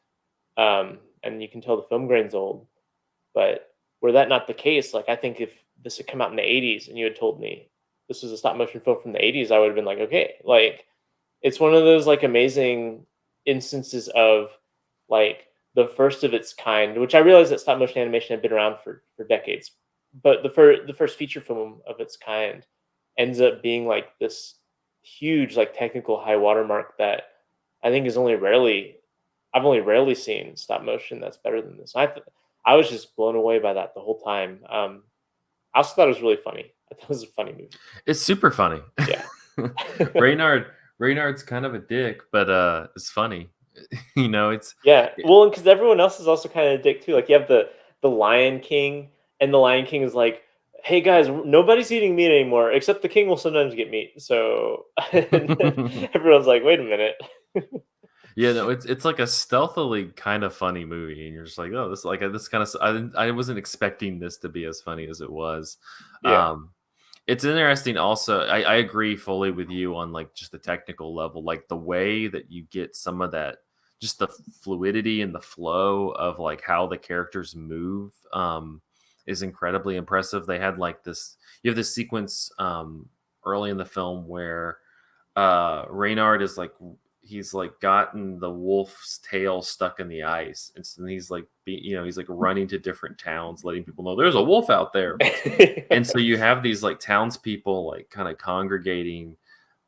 And you can tell the film grain's old, but were that not the case, like, I think if this had come out in the 80s and you had told me this was a stop motion film from the 80s, I would have been like, okay, like, it's one of those like amazing instances of like the first of its kind, which I realized that stop motion animation had been around for decades, but the first feature film of its kind ends up being like this huge, like, technical high watermark that I think is I've only rarely seen stop motion that's better than this. I was just blown away by that the whole time. I also thought it was really funny. I thought it was a funny movie. It's super funny. Yeah. Reynard's kind of a dick, but it's funny. It's well, because everyone else is also kind of a dick too. Like, you have the Lion King, and the Lion King is like hey guys, nobody's eating meat anymore, except the king will sometimes get meat. So and everyone's like, wait a minute. Yeah, no, it's like a stealthily kind of funny movie, and you're just like, oh, this like this kind of I wasn't expecting this to be as funny as it was. Yeah. Um, it's interesting. Also, I agree fully with you on like just the technical level, like the way that you get some of that, just the fluidity and the flow of like how the characters move, is incredibly impressive. They had like this. You have this sequence early in the film where Reynard is like he's like gotten the wolf's tail stuck in the ice, and so he's like he's like running to different towns, letting people know there's a wolf out there. And so you have these like townspeople like kind of congregating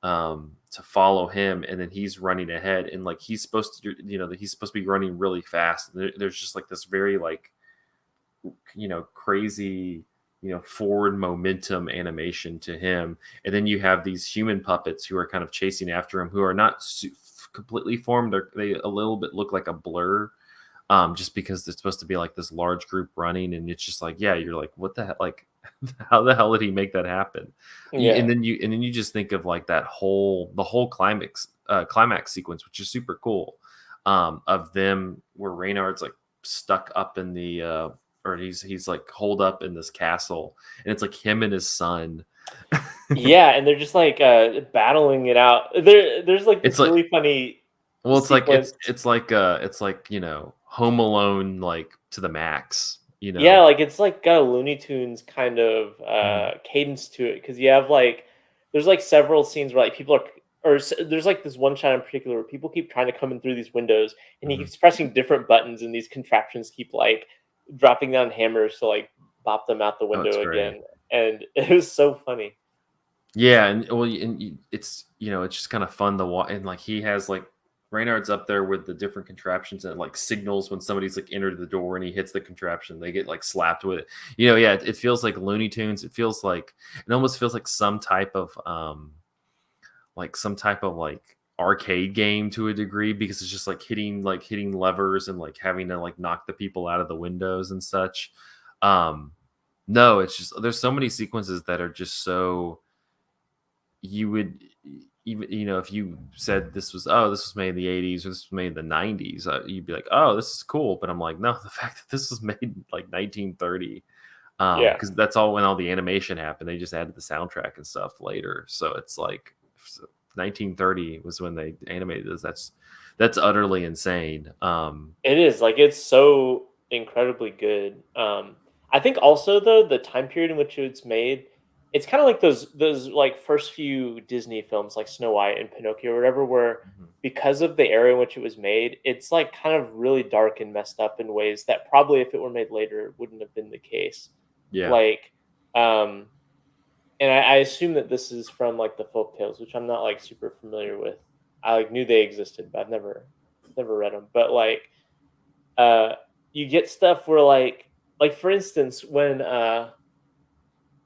to follow him, and then he's running ahead, and like he's supposed to he's supposed to be running really fast. There's just like this very like crazy forward momentum animation to him, and then you have these human puppets who are kind of chasing after him, who are not completely formed. They a little bit look like a blur, just because it's supposed to be like this large group running, and it's just like, yeah, you're like, what the hell, like how the hell did he make that happen? Yeah. And then you just think of like the whole climax sequence, which is super cool, of them where Reynard's like stuck up in the or he's like holed up in this castle, and it's like him and his son. Yeah, and they're just like battling it out. There's like It's this like, really funny well, it's like sequence. it's like Home Alone like to the max. Yeah, like it's like got a Looney Tunes kind of Mhm, cadence to it because you have like there's like several scenes where like people are there's like this one shot in particular where people keep trying to come in through these windows and he mhm. keeps pressing different buttons and these contraptions keep like dropping down hammers to like bop them out the Oh, it's window great. again, and it was so funny. Yeah, and well, it's it's just kind of fun to watch, and like he has like Reynard's up there with the different contraptions and like signals when somebody's like entered the door and he hits the contraption, they get like slapped with it. Yeah, it feels like Looney Tunes. It almost feels like some type of like arcade game to a degree, because it's just like hitting levers and like having to like knock the people out of the windows and such. Um, no, it's just there's so many sequences that are just so you would even if you said this was made in the 80s or this was made in the 90s, you'd be like, oh, this is cool. But I'm like, no, the fact that this was made in like 1930, Yeah. because that's all when all the animation happened. They just added the soundtrack and stuff later, so it's like 1930 was when they animated this. That's utterly insane. It is, like, it's so incredibly good. I think also though, the time period in which it's made, it's kinda like those, like, first few Disney films, like Snow White and Pinocchio or whatever, where Mhm. because of the era in which it was made, it's, like, kind of really dark and messed up in ways that probably if it were made later wouldn't have been the case. Yeah. Like, um, and I assume that this is from, like, the folk tales, which I'm not, like, super familiar with. I, like, knew they existed, but I've never read them. But, like, uh, you get stuff where like for instance, when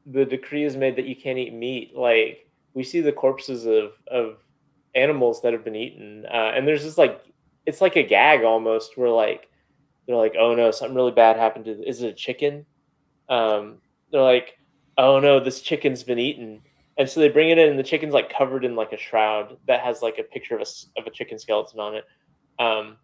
the decree is made that you can't eat meat, like we see the corpses of animals that have been eaten, and there's just like it's like a gag almost, where like they're like, oh no, something really bad happened to. Is it a chicken? They're like, oh no, this chicken's been eaten, and so they bring it in, and the chicken's like covered in like a shroud that has like a picture of of a chicken skeleton on it. Um,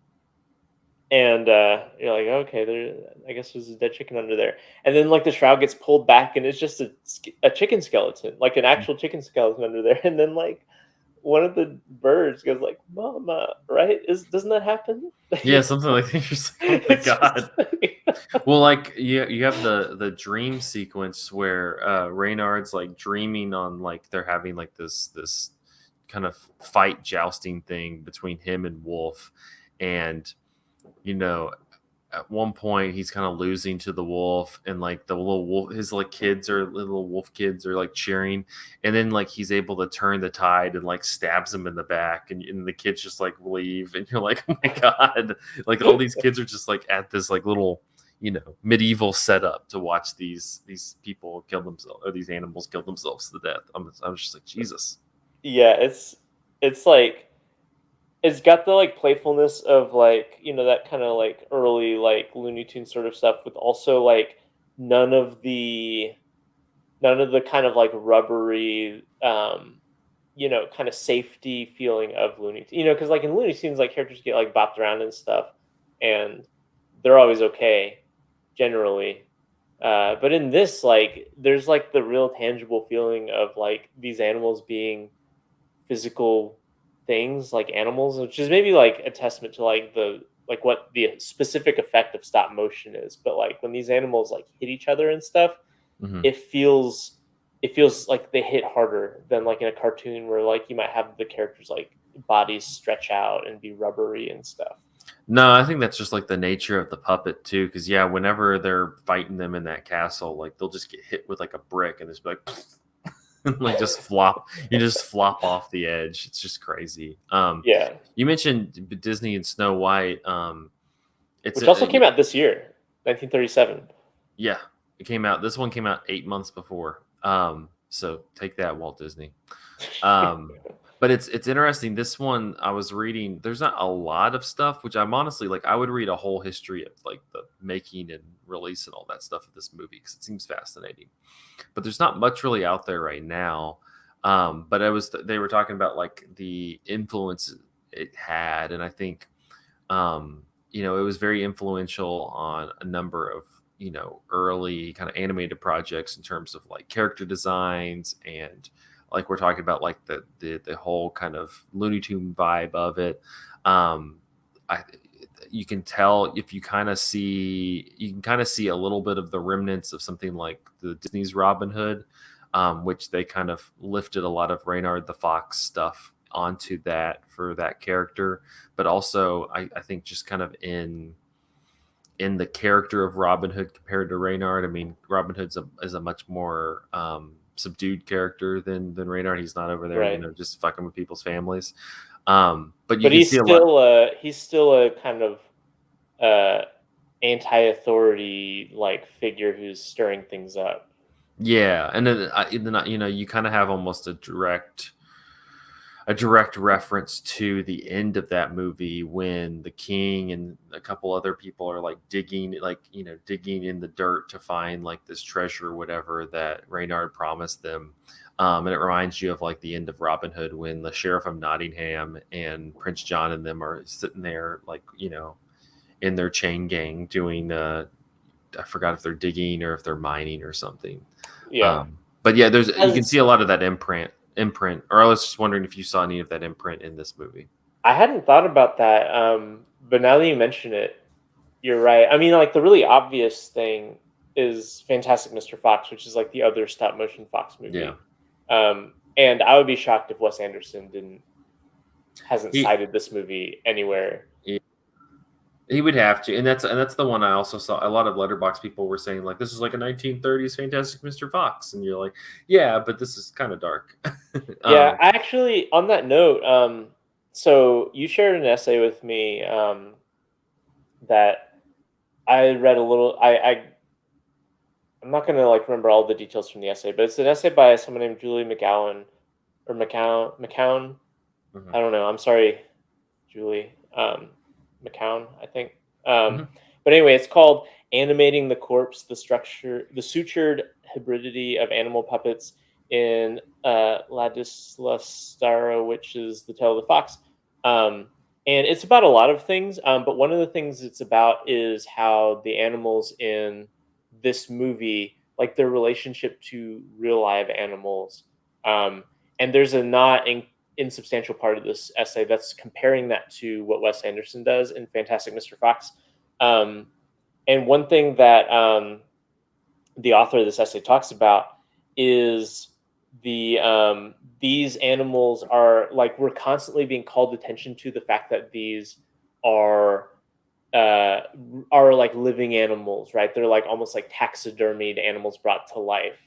and you're like, okay, there. I guess there's a dead chicken under there. And then like the shroud gets pulled back, and it's just a chicken skeleton, like an actual chicken skeleton under there. And then like one of the birds goes like, "Mama," right? Is doesn't that happen? Yeah, something like that. You're just like, oh my It's just god. like, Well, like you have the dream sequence where Reynard's like dreaming on like they're having like this kind of fight jousting thing between him and Wolf, and you know at one point he's kind of losing to the wolf, and like the little wolf, his like kids are little wolf kids are like cheering, and then like he's able to turn the tide and like stabs him in the back, and the kids just like leave, and you're like, oh my god, like all these kids are just like at this like little medieval setup to watch these people kill themselves, or these animals kill themselves to death. I'm just like, Jesus. yeah, it's like it's got the like playfulness of like that kind of like early like Looney Tunes sort of stuff, with also like none of the none of the kind of like rubbery, kind of safety feeling of Looney Tunes. Because like in Looney Tunes, like characters get like bopped around and stuff, and they're always okay generally. But in this, like, there's like the real tangible feeling of like these animals being physical things, like animals, which is maybe like a testament to like what the specific effect of stop motion is. But like when these animals like hit each other and stuff, Hmm. it feels it feels like they hit harder than like in a cartoon where like you might have the characters like bodies stretch out and be rubbery and stuff. No, I think that's just like the nature of the puppet too. Because yeah, whenever they're fighting them in that castle, like they'll just get hit with like a brick and just be like, and like just flop. You just flop off the edge. It's just crazy. Yeah, You mentioned Disney and Snow White. It's which also came out this year, 1937. yeah, it came out. This one came out 8 months before. So take that, Walt Disney. But it's interesting. This one I was reading. There's not a lot of stuff, which I'm honestly like. I would read a whole history of like the making and release and all that stuff of this movie because it seems fascinating. But there's not much really out there right now. But they were talking about like the influence it had, and I think it was very influential on a number of early kind of animated projects in terms of like character designs and like we're talking about like the whole kind of Looney Tune vibe of it. um I You can tell if you kind of see a little bit of the remnants of something like the Disney's Robin Hood, which they kind of lifted a lot of Reynard the Fox stuff onto that for that character, but also I think just kind of in the character of Robin Hood compared to Reynard. I mean, Robin Hood's is a much more subdued character than Reynard. He's not over there, Right. just fucking with people's families. But you But can see a lot. he's still a kind of uh, anti-authority like figure who's stirring things up. Yeah, and then you kind of have almost a direct reference to the end of that movie when the king and a couple other people are like digging in the dirt to find like this treasure or whatever that Reynard promised them. And it reminds you of like the end of Robin Hood when the sheriff of Nottingham and Prince John and them are sitting there like in their chain gang doing I forgot if they're digging or if they're mining or something. Yeah. But yeah, you can As see a lot of that imprint. Or I was just wondering if you saw any of that imprint in this movie. I hadn't thought about that, but now that you mention it, you're right. I mean, like the really obvious thing is Fantastic Mr. Fox, which is like the other stop motion Fox Yeah, movie. And I would be shocked if Wes Anderson hasn't he cited this movie anywhere. he would have to, and that's the one I also saw. A lot of Letterboxd people were saying like this is like a 1930s Fantastic Mr. Fox, and you're like, yeah, but this is kind of dark. Yeah, um, I actually, on that note, so you shared an essay with me that I read a little. I'm not gonna like remember all the details from the essay, but it's an essay by someone named Julie McGowan or McCown. mhm, I don't know. I'm sorry, Julie McCown, I think. Um, mhm. but anyway, it's called "Animating the Corpse: the Sutured Hybridity of Animal Puppets in Ladislas Starro, which is the Tale of the Fox." And it's about a lot of things, but one of the things it's about is how the animals in this movie, like their relationship to real live animals. Um, and there's a not insubstantial part of this essay that's comparing that to what Wes Anderson does in Fantastic Mr. Fox. Um, and one thing that the author of this essay talks about is these animals are like we're constantly being called attention to the fact that these are uh, are like living animals, right? They're like almost like taxidermied animals brought to life.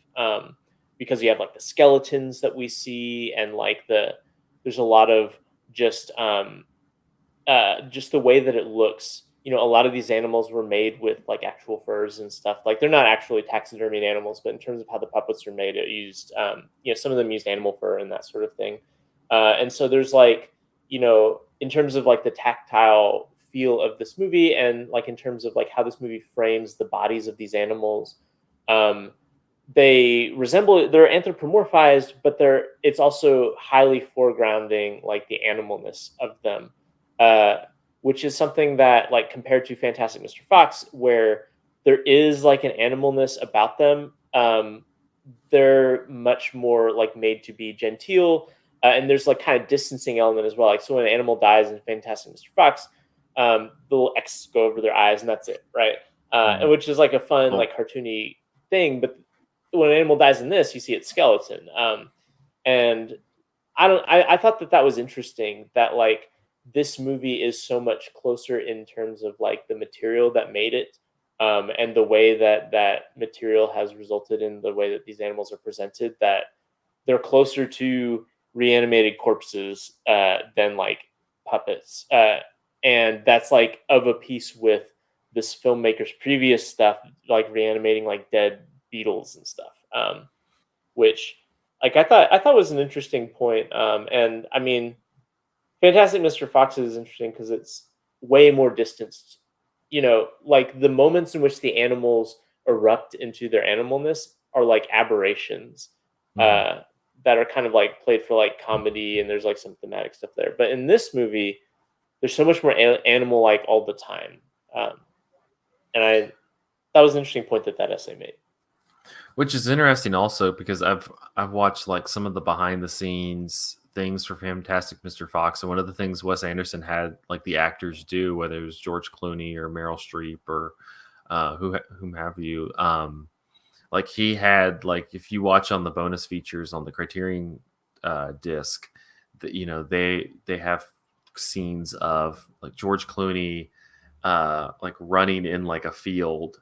Because you have like the skeletons that we see, and like there's a lot of just just the way that it looks. A lot of these animals were made with like actual furs and stuff. Like they're not actually taxidermied animals, but in terms of how the puppets are made, it used some of them used animal fur and that sort of thing. And so there's like in terms of like the tactile feel of this movie, and like in terms of like how this movie frames the bodies of these animals, um, they're anthropomorphized, but it's also highly foregrounding like the animalness of them, uh, which is something that like compared to Fantastic Mr. Fox, where there is like an animalness about them. They're much more like made to be genteel, and there's like kind of distancing element as well. Like so when an animal dies in Fantastic Mr. Fox, the little X's go over their eyes and that's it, right? And which is like a fun Well, like cartoony thing. But when an animal dies in this, you see its skeleton, and I thought that that was interesting that like this movie is so much closer in terms of like the material that made it, and the way that that material has resulted in the way that these animals are presented, that they're closer to reanimated corpses than like puppets, and that's like of a piece with this filmmaker's previous stuff, like reanimating like dead beetles and stuff, which like I thought was an interesting point. And I mean, Fantastic Mr. Fox is interesting because it's way more distanced. You know, like the moments in which the animals erupt into their animalness are like aberrations, mhm. uh, that are kind of like played for like comedy, and there's like some thematic stuff there. But in this movie, there's so much more animal like all the time, um, and I that was an interesting point that that essay made. Which is interesting also because I've watched like some of the behind the scenes things for Fantastic Mr. Fox, and one of the things Wes Anderson had like the actors do, whether it was George Clooney or Meryl Streep or whom have you, like he had like if you watch on the bonus features on the Criterion disc, that they have scenes of like George Clooney like running in like a field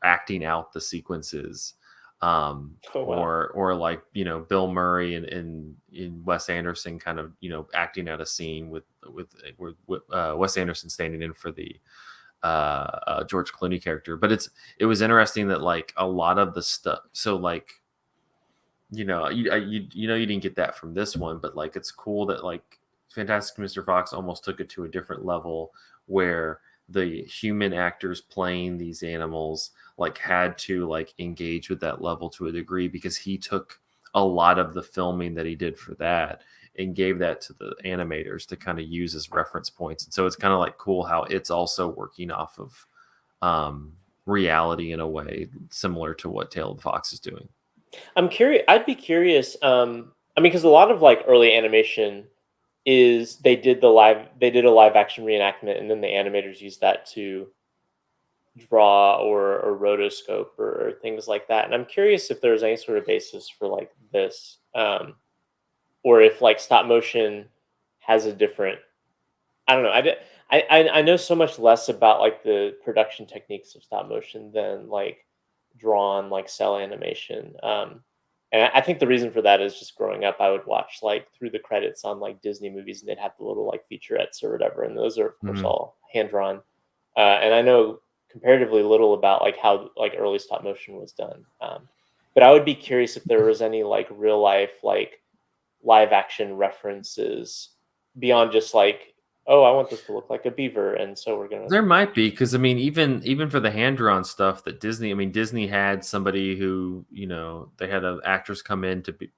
acting out the sequences, Oh wow! or like Bill Murray and Wes Anderson kind of acting out a scene with Wes Anderson standing in for the George Clooney character. But it was interesting that like a lot of the stuff, so like you didn't get that from this one, but like it's cool that like Fantastic Mr. Fox almost took it to a different level where the human actors playing these animals like had to like engage with that level to a degree, because he took a lot of the filming that he did for that and gave that to the animators to kind of use as reference points. And so it's kind of like cool how it's also working off of reality in a way similar to what Tale of the Fox is doing. I'm curious. I'd be curious. I mean, because a lot of like early animation is they did a live action reenactment, and then the animators used that to draw or rotoscope or things like that. And I'm curious if there's any sort of basis for like this, or if like stop motion has a different. I don't know. I know so much less about like the production techniques of stop motion than like drawn like cell animation. And I think the reason for that is just growing up, I would watch like through the credits on like Disney movies, and they'd have the little like featurettes or whatever, and those are of course Mhm. all hand drawn. And I know comparatively little about like how like early stop motion was done. But I would be curious if there was any like real life like live action references beyond just like, oh, I want this to look like a beaver, and so we're gonna. There might be, because I mean, even for the hand drawn stuff that Disney, I mean, Disney had somebody who, they had an actress come in to be,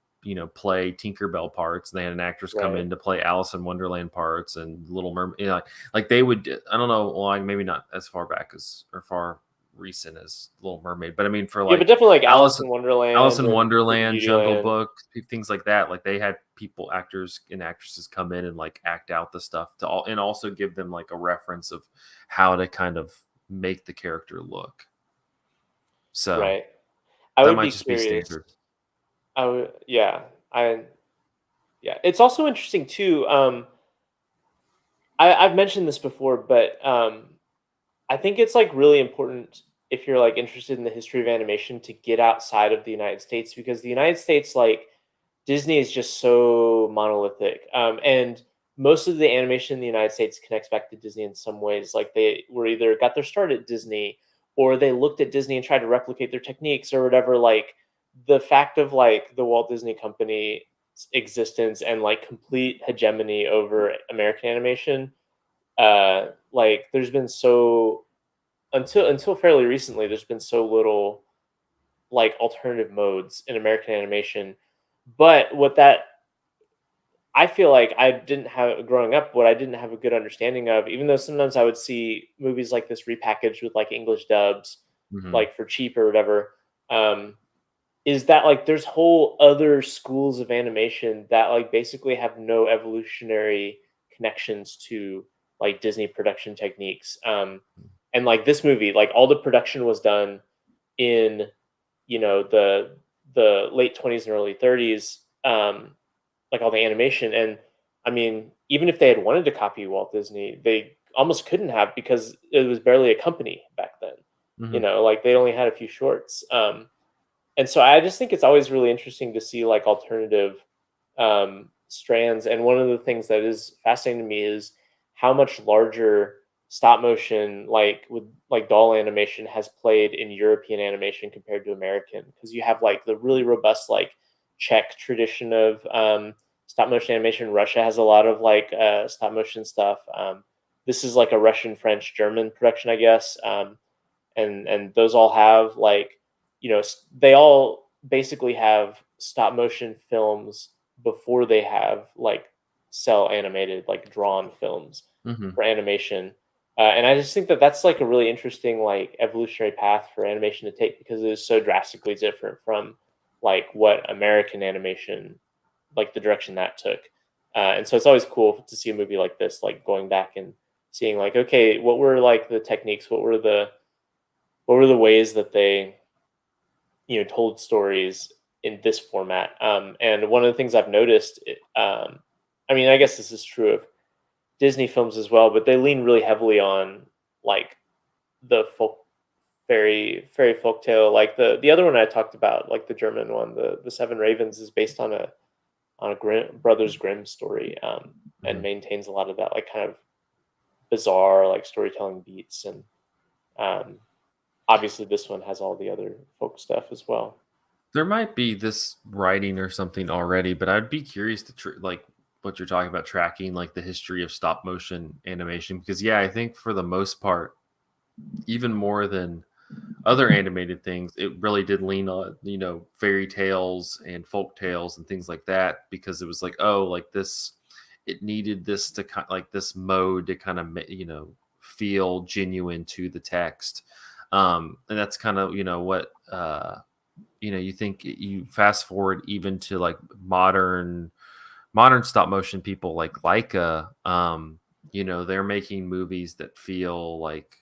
play Tinkerbell parts, and they had an actress come Right. in to play Alice in Wonderland parts and Little Mermaid. Like they would, I don't know, well, like maybe not as far back as or far recent as Little Mermaid, but I mean, for Yeah, but like definitely like Alice Alice in Alice Wonderland in or Sleeping Wonderland, Beauty Jungle Land. Book, things like that. Like they had people, actors and actresses come in and like act out the stuff and also give them like a reference of how to kind of make the character look. So Right. I that would might be just be curious. standard. I would, yeah. I Yeah. It's also interesting too. I've mentioned this before, but I think it's like really important if you're like interested in the history of animation to get outside of the United States, because the United States, like Disney is just so monolithic. And most of the animation in the United States connects back to Disney in some ways. Like they were either got their start at Disney, or they looked at Disney and tried to replicate their techniques or whatever. Like the fact of like the Walt Disney Company's existence and like complete hegemony over American animation, like there's been so until fairly recently, there's been so little. like alternative modes in American animation. But what that I feel like I didn't have growing up, what I didn't have a good understanding of, even though sometimes I would see movies like this repackaged with like English dubs, Hmm. like for cheap or whatever, um, is that like there's whole other schools of animation that like basically have no evolutionary connections to like Disney production techniques. And like this movie, like all the production was done in the late 20s and early 30s, like all the animation. And I mean, even if they had wanted to copy Walt Disney, they almost couldn't have because it was barely a company back then. Hmm. Like they only had a few shorts. And so I just think it's always really interesting to see like alternative strands. And one of the things that is fascinating to me is how much larger stop motion, like with like doll animation, has played in European animation compared to American. Because you have like the really robust like Czech tradition of stop motion animation. Russia has a lot of like stop motion stuff. This is like a Russian, French, German production, I guess. And those all have like they all basically have stop motion films before they have like cell animated like drawn films Hmm. for animation. And I just think that that's like a really interesting like evolutionary path for animation to take because it is so drastically different from like what American animation, like the direction that took. And so it's always cool to see a movie like this like going back and seeing like, okay, what were like the techniques, what were the ways that they told stories in this format. And one of the things I've noticed, I mean, I guess this is true of Disney films as well, but they lean really heavily on like the fairy folk tale. Like the other one I talked about, like the German one, the Seven Ravens, is based on a Brothers Grimm story, and Hmm. maintains a lot of that like kind of bizarre like storytelling beats. And um, obviously this one has all the other folk stuff as well. There might be this writing or something already, but I'd be curious to like what you're talking about tracking like the history of stop motion animation because yeah, I think for the most part, even more than other animated things, it really did lean on fairy tales and folk tales and things like that because it was like oh like this, it needed this to kind like this mode to kind of feel genuine to the text, and that's kind of what you think you fast forward even to like modern stop motion people like Leica, they're making movies that feel like,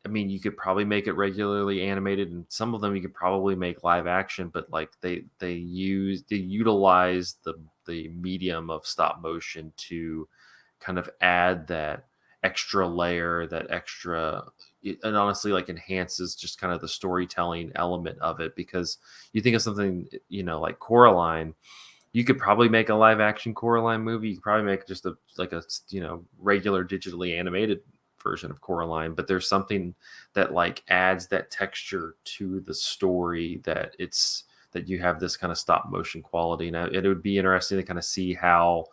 I mean, you could probably make it regularly animated, and some of them you could probably make live action, but like they utilize the medium of stop motion to kind of add that extra layer, that extra, and honestly like enhances just kind of the storytelling element of it because you think of something like Coraline, you could probably make a live action Coraline movie. You could probably make just a like a regular digitally animated version of Coraline, but there's something that like adds that texture to the story that you have this kind of stop motion quality. And it would be interesting to kind of see how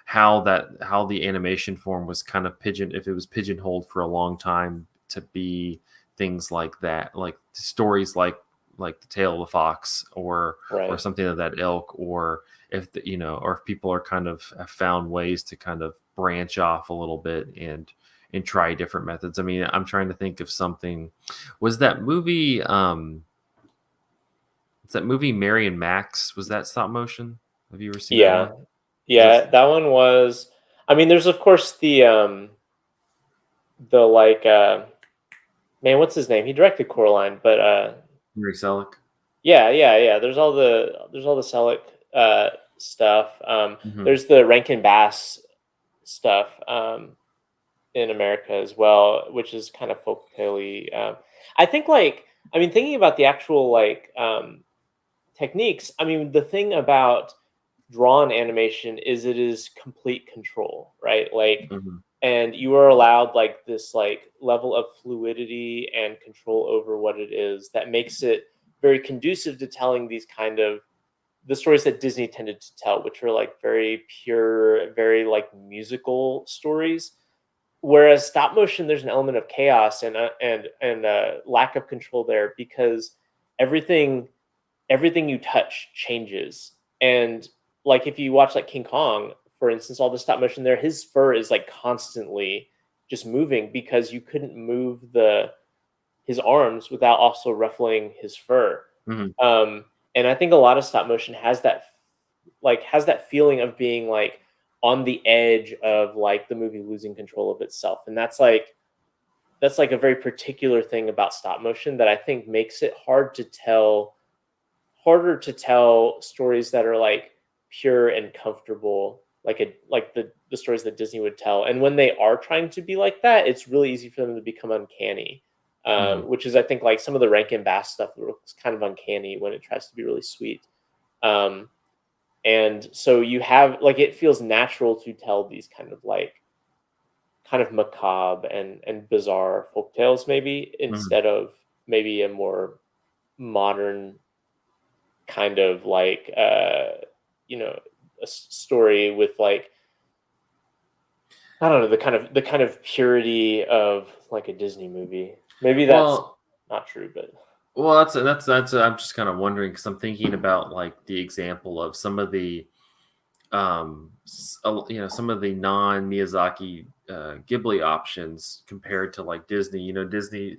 the animation form was kind of if it was pigeonholed for a long time to be things like that, like stories like the Tale of the Fox or Right. something of that ilk, or if or if people are kind of have found ways to kind of branch off a little bit and try different methods. I mean, I'm trying to think of something. Was that movie Mary and Max, was that stop motion? Have you ever seen that Yeah. one? Yeah, Was that one was, I mean, there's of course the like man, what's his name? He directed Coraline, but Mary Selick? yeah. There's all the Selleck stuff. Hmm. There's the Rankin Bass stuff in America as well, which is kind of folktale-y. I think like I mean thinking about the actual like techniques, I mean the thing about drawn animation is it is complete control, right? Like, Hmm. and you are allowed like this like level of fluidity and control over what it is that makes it very conducive to telling these kind of the stories that Disney tended to tell, which are like very pure, very like musical stories. Whereas stop motion, there's an element of chaos and lack of control there because everything everything you touch changes. And like if you watch like King Kong, for instance, all the stop motion there, his fur is like constantly just moving because you couldn't move the his arms without also ruffling his fur. Mhm. Um, and I think a lot of stop motion has that feeling of being like on the edge of like the movie losing control of itself. And that's like a very particular thing about stop motion that I think makes it harder to tell stories that are like pure and comfortable, like the stories that Disney would tell. And when they are trying to be like that, it's really easy for them to become uncanny. Mhm. Which is, I think, like some of the Rankin Bass stuff looks kind of uncanny when it tries to be really sweet. Um, and so you have like it feels natural to tell these kind of macabre and bizarre folk tales maybe Mhm. instead of maybe a more modern kind of like you know story with like I don't know the kind of purity of like a Disney movie. Maybe that's Well, not true, but that's I'm just kind of wondering because I'm thinking about like the example of some of the some of the non Miyazaki Ghibli options compared to like Disney. Disney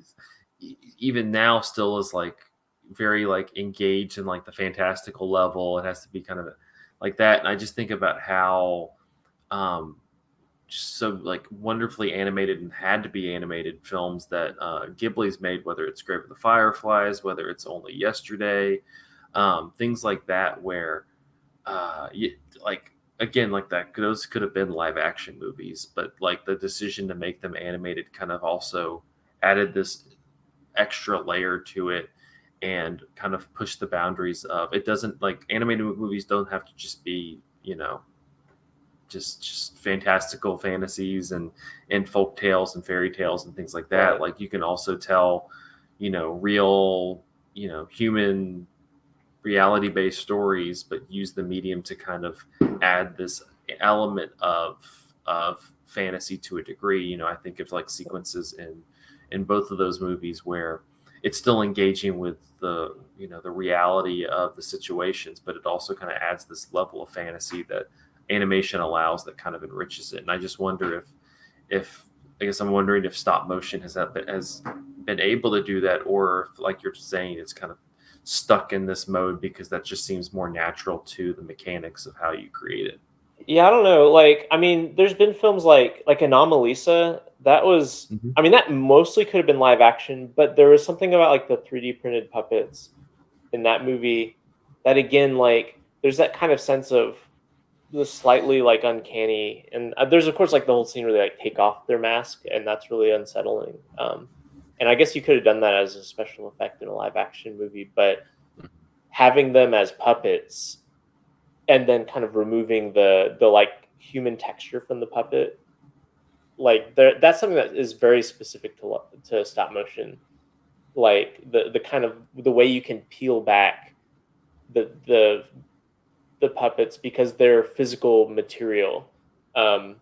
even now still is like very like engaged in like the fantastical level. It has to be kind of like that, and I just think about how um just so like wonderfully animated and had to be animated films that Ghibli's made, whether it's Grave of the Fireflies, whether it's Only Yesterday, things like that, where like again, like that, those could have been live action movies, but like the decision to make them animated kind of also added this extra layer to it and kind of pushed the boundaries of it. Doesn't like animated movies don't have to just be just fantastical fantasies and folk tales and fairy tales and things like that. right, Like you can also tell real human reality based stories, but use the medium to kind of add this element of fantasy to a degree. I think of like sequences in both of those movies where it's still engaging with the reality of the situations, but it also kind of adds this level of fantasy that animation allows that kind of enriches it. And I just wonder if I guess I'm wondering if stop motion has been able to do that, or if, like you're saying, it's kind of stuck in this mode because that just seems more natural to the mechanics of how you create it. yeah, I don't know. Like, I mean, there's been films like Anomalisa. That was, Hmm. I mean, that mostly could have been live action, but there was something about like the 3D printed puppets in that movie that again, like, there's that kind of sense of the slightly like uncanny, and there's of course like the whole scene where they like take off their mask, and that's really unsettling. And I guess you could have done that as a special effect in a live action movie, but having them as puppets and then kind of removing the like human texture from the puppet, like that's something that is very specific to stop motion. Like the kind of the way you can peel back the the puppets because they're physical material, um,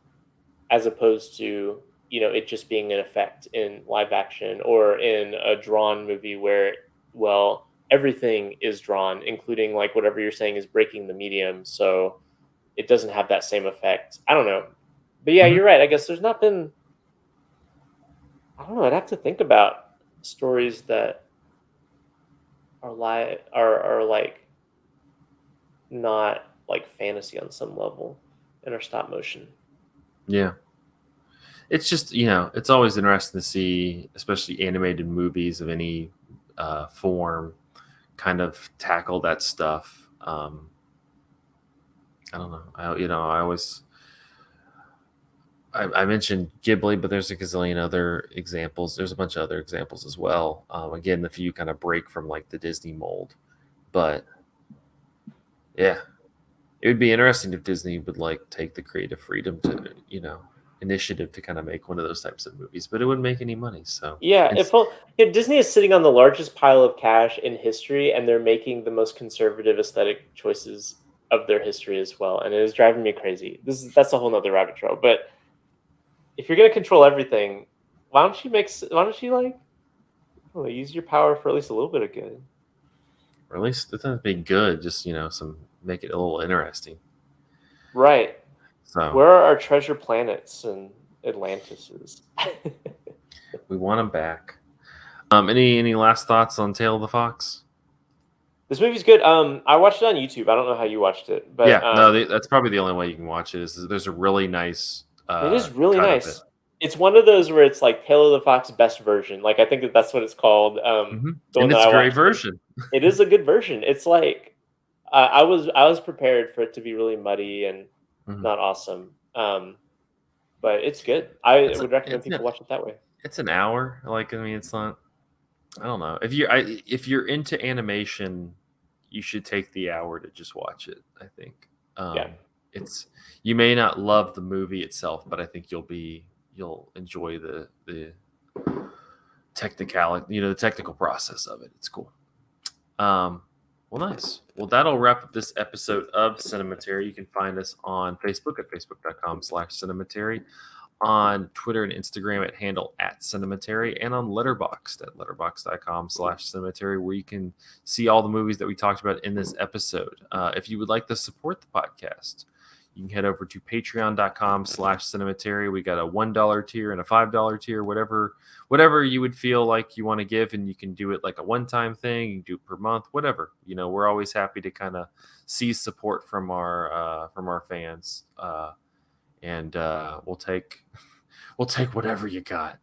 as opposed to it just being an effect in live action or in a drawn movie where well everything is drawn, including like whatever you're saying is breaking the medium, so it doesn't have that same effect. I don't know, but yeah, you're Hmm. right. I guess there's not been. I don't know. I'd have to think about stories that are like not like fantasy on some level and are stop motion. Yeah. It's just, it's always interesting to see, especially animated movies of any form, kind of tackle that stuff. I don't know. I mentioned Ghibli, but there's a gazillion other examples. There's a bunch of other examples as well. Again, if you kind of break from like the Disney mold, but yeah, it would be interesting if Disney would like take the creative freedom to, initiative to kind of make one of those types of movies, but it wouldn't make any money. So, Yeah, and Disney is sitting on the largest pile of cash in history, and they're making the most conservative aesthetic choices of their history as well, and it is driving me crazy. That's a whole nother rabbit trail. But if you're gonna control everything, why don't you like I don't know, use your power for at least a little bit of good? Or at least it doesn't be good. Just make it a little interesting. Right. So Where are our treasure planets and Atlantises? we want them back. Any last thoughts on Tale of the Fox? This movie's good. I watched it on YouTube. I don't know how you watched it, but Yeah, no, that's probably the only way you can watch it. Is there's a really nice it is really cut of it. nice. It's one of those where it's like Tale of the Fox best version. Like I think that's what it's called. The one And that it's I a great watched. version. It is a good version. It's like I was prepared for it to be really muddy and Mhm. not awesome. But it's good. I would recommend It's people watch it that way. it's an hour. Like, I mean, it's not. I don't know. If you're into animation, you should take the hour to just watch it. I think. Yeah. It's you may not love the movie itself, but I think you'll enjoy the the technical process of it. It's cool. Well, nice. Well, that'll wrap up this episode of Cinematary. You can find us on Facebook at facebook.com/cinematary, on Twitter and Instagram at handle @cinematary, and on Letterboxd at letterboxd.com/cinematary, where you can see all the movies that we talked about in this episode. If you would like to support the podcast, you can head over to patreon.com/cinematary. We got a $1 tier and a $5 tier, whatever you would feel like you want to give, and you can do it like a one-time thing. You can do it per month, whatever. We're always happy to kind of see support from our fans, and we'll take whatever you got.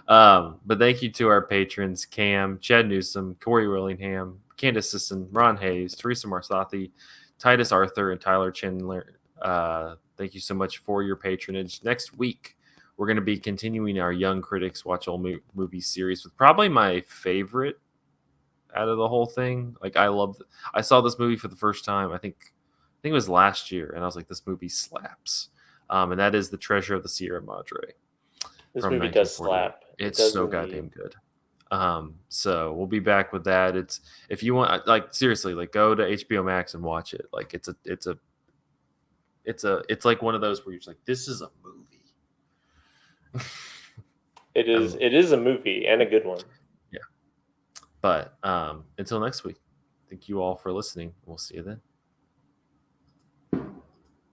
But thank you to our patrons: Cam, Chad Newsom, Corey Willingham, Candace Sisson, Ron Hayes, Teresa Marsathi, Titus Arthur, and Tyler Chandler. Thank you so much for your patronage. Next week, we're going to be continuing our Young Critics Watch Old Movies series with probably my favorite out of the whole thing. Like, I saw this movie for the first time, I think it was last year, and I was like, this movie slaps. And that is The Treasure of the Sierra Madre. This from movie does 1948. slap. It's does so indeed. goddamn good. So we'll be back with that. It's, if you want, like, seriously, like, go to HBO Max and watch it. Like, it's like one of those where you're just like, this is a movie. It is a movie and a good one. Yeah. But until next week, thank you all for listening. We'll see you then.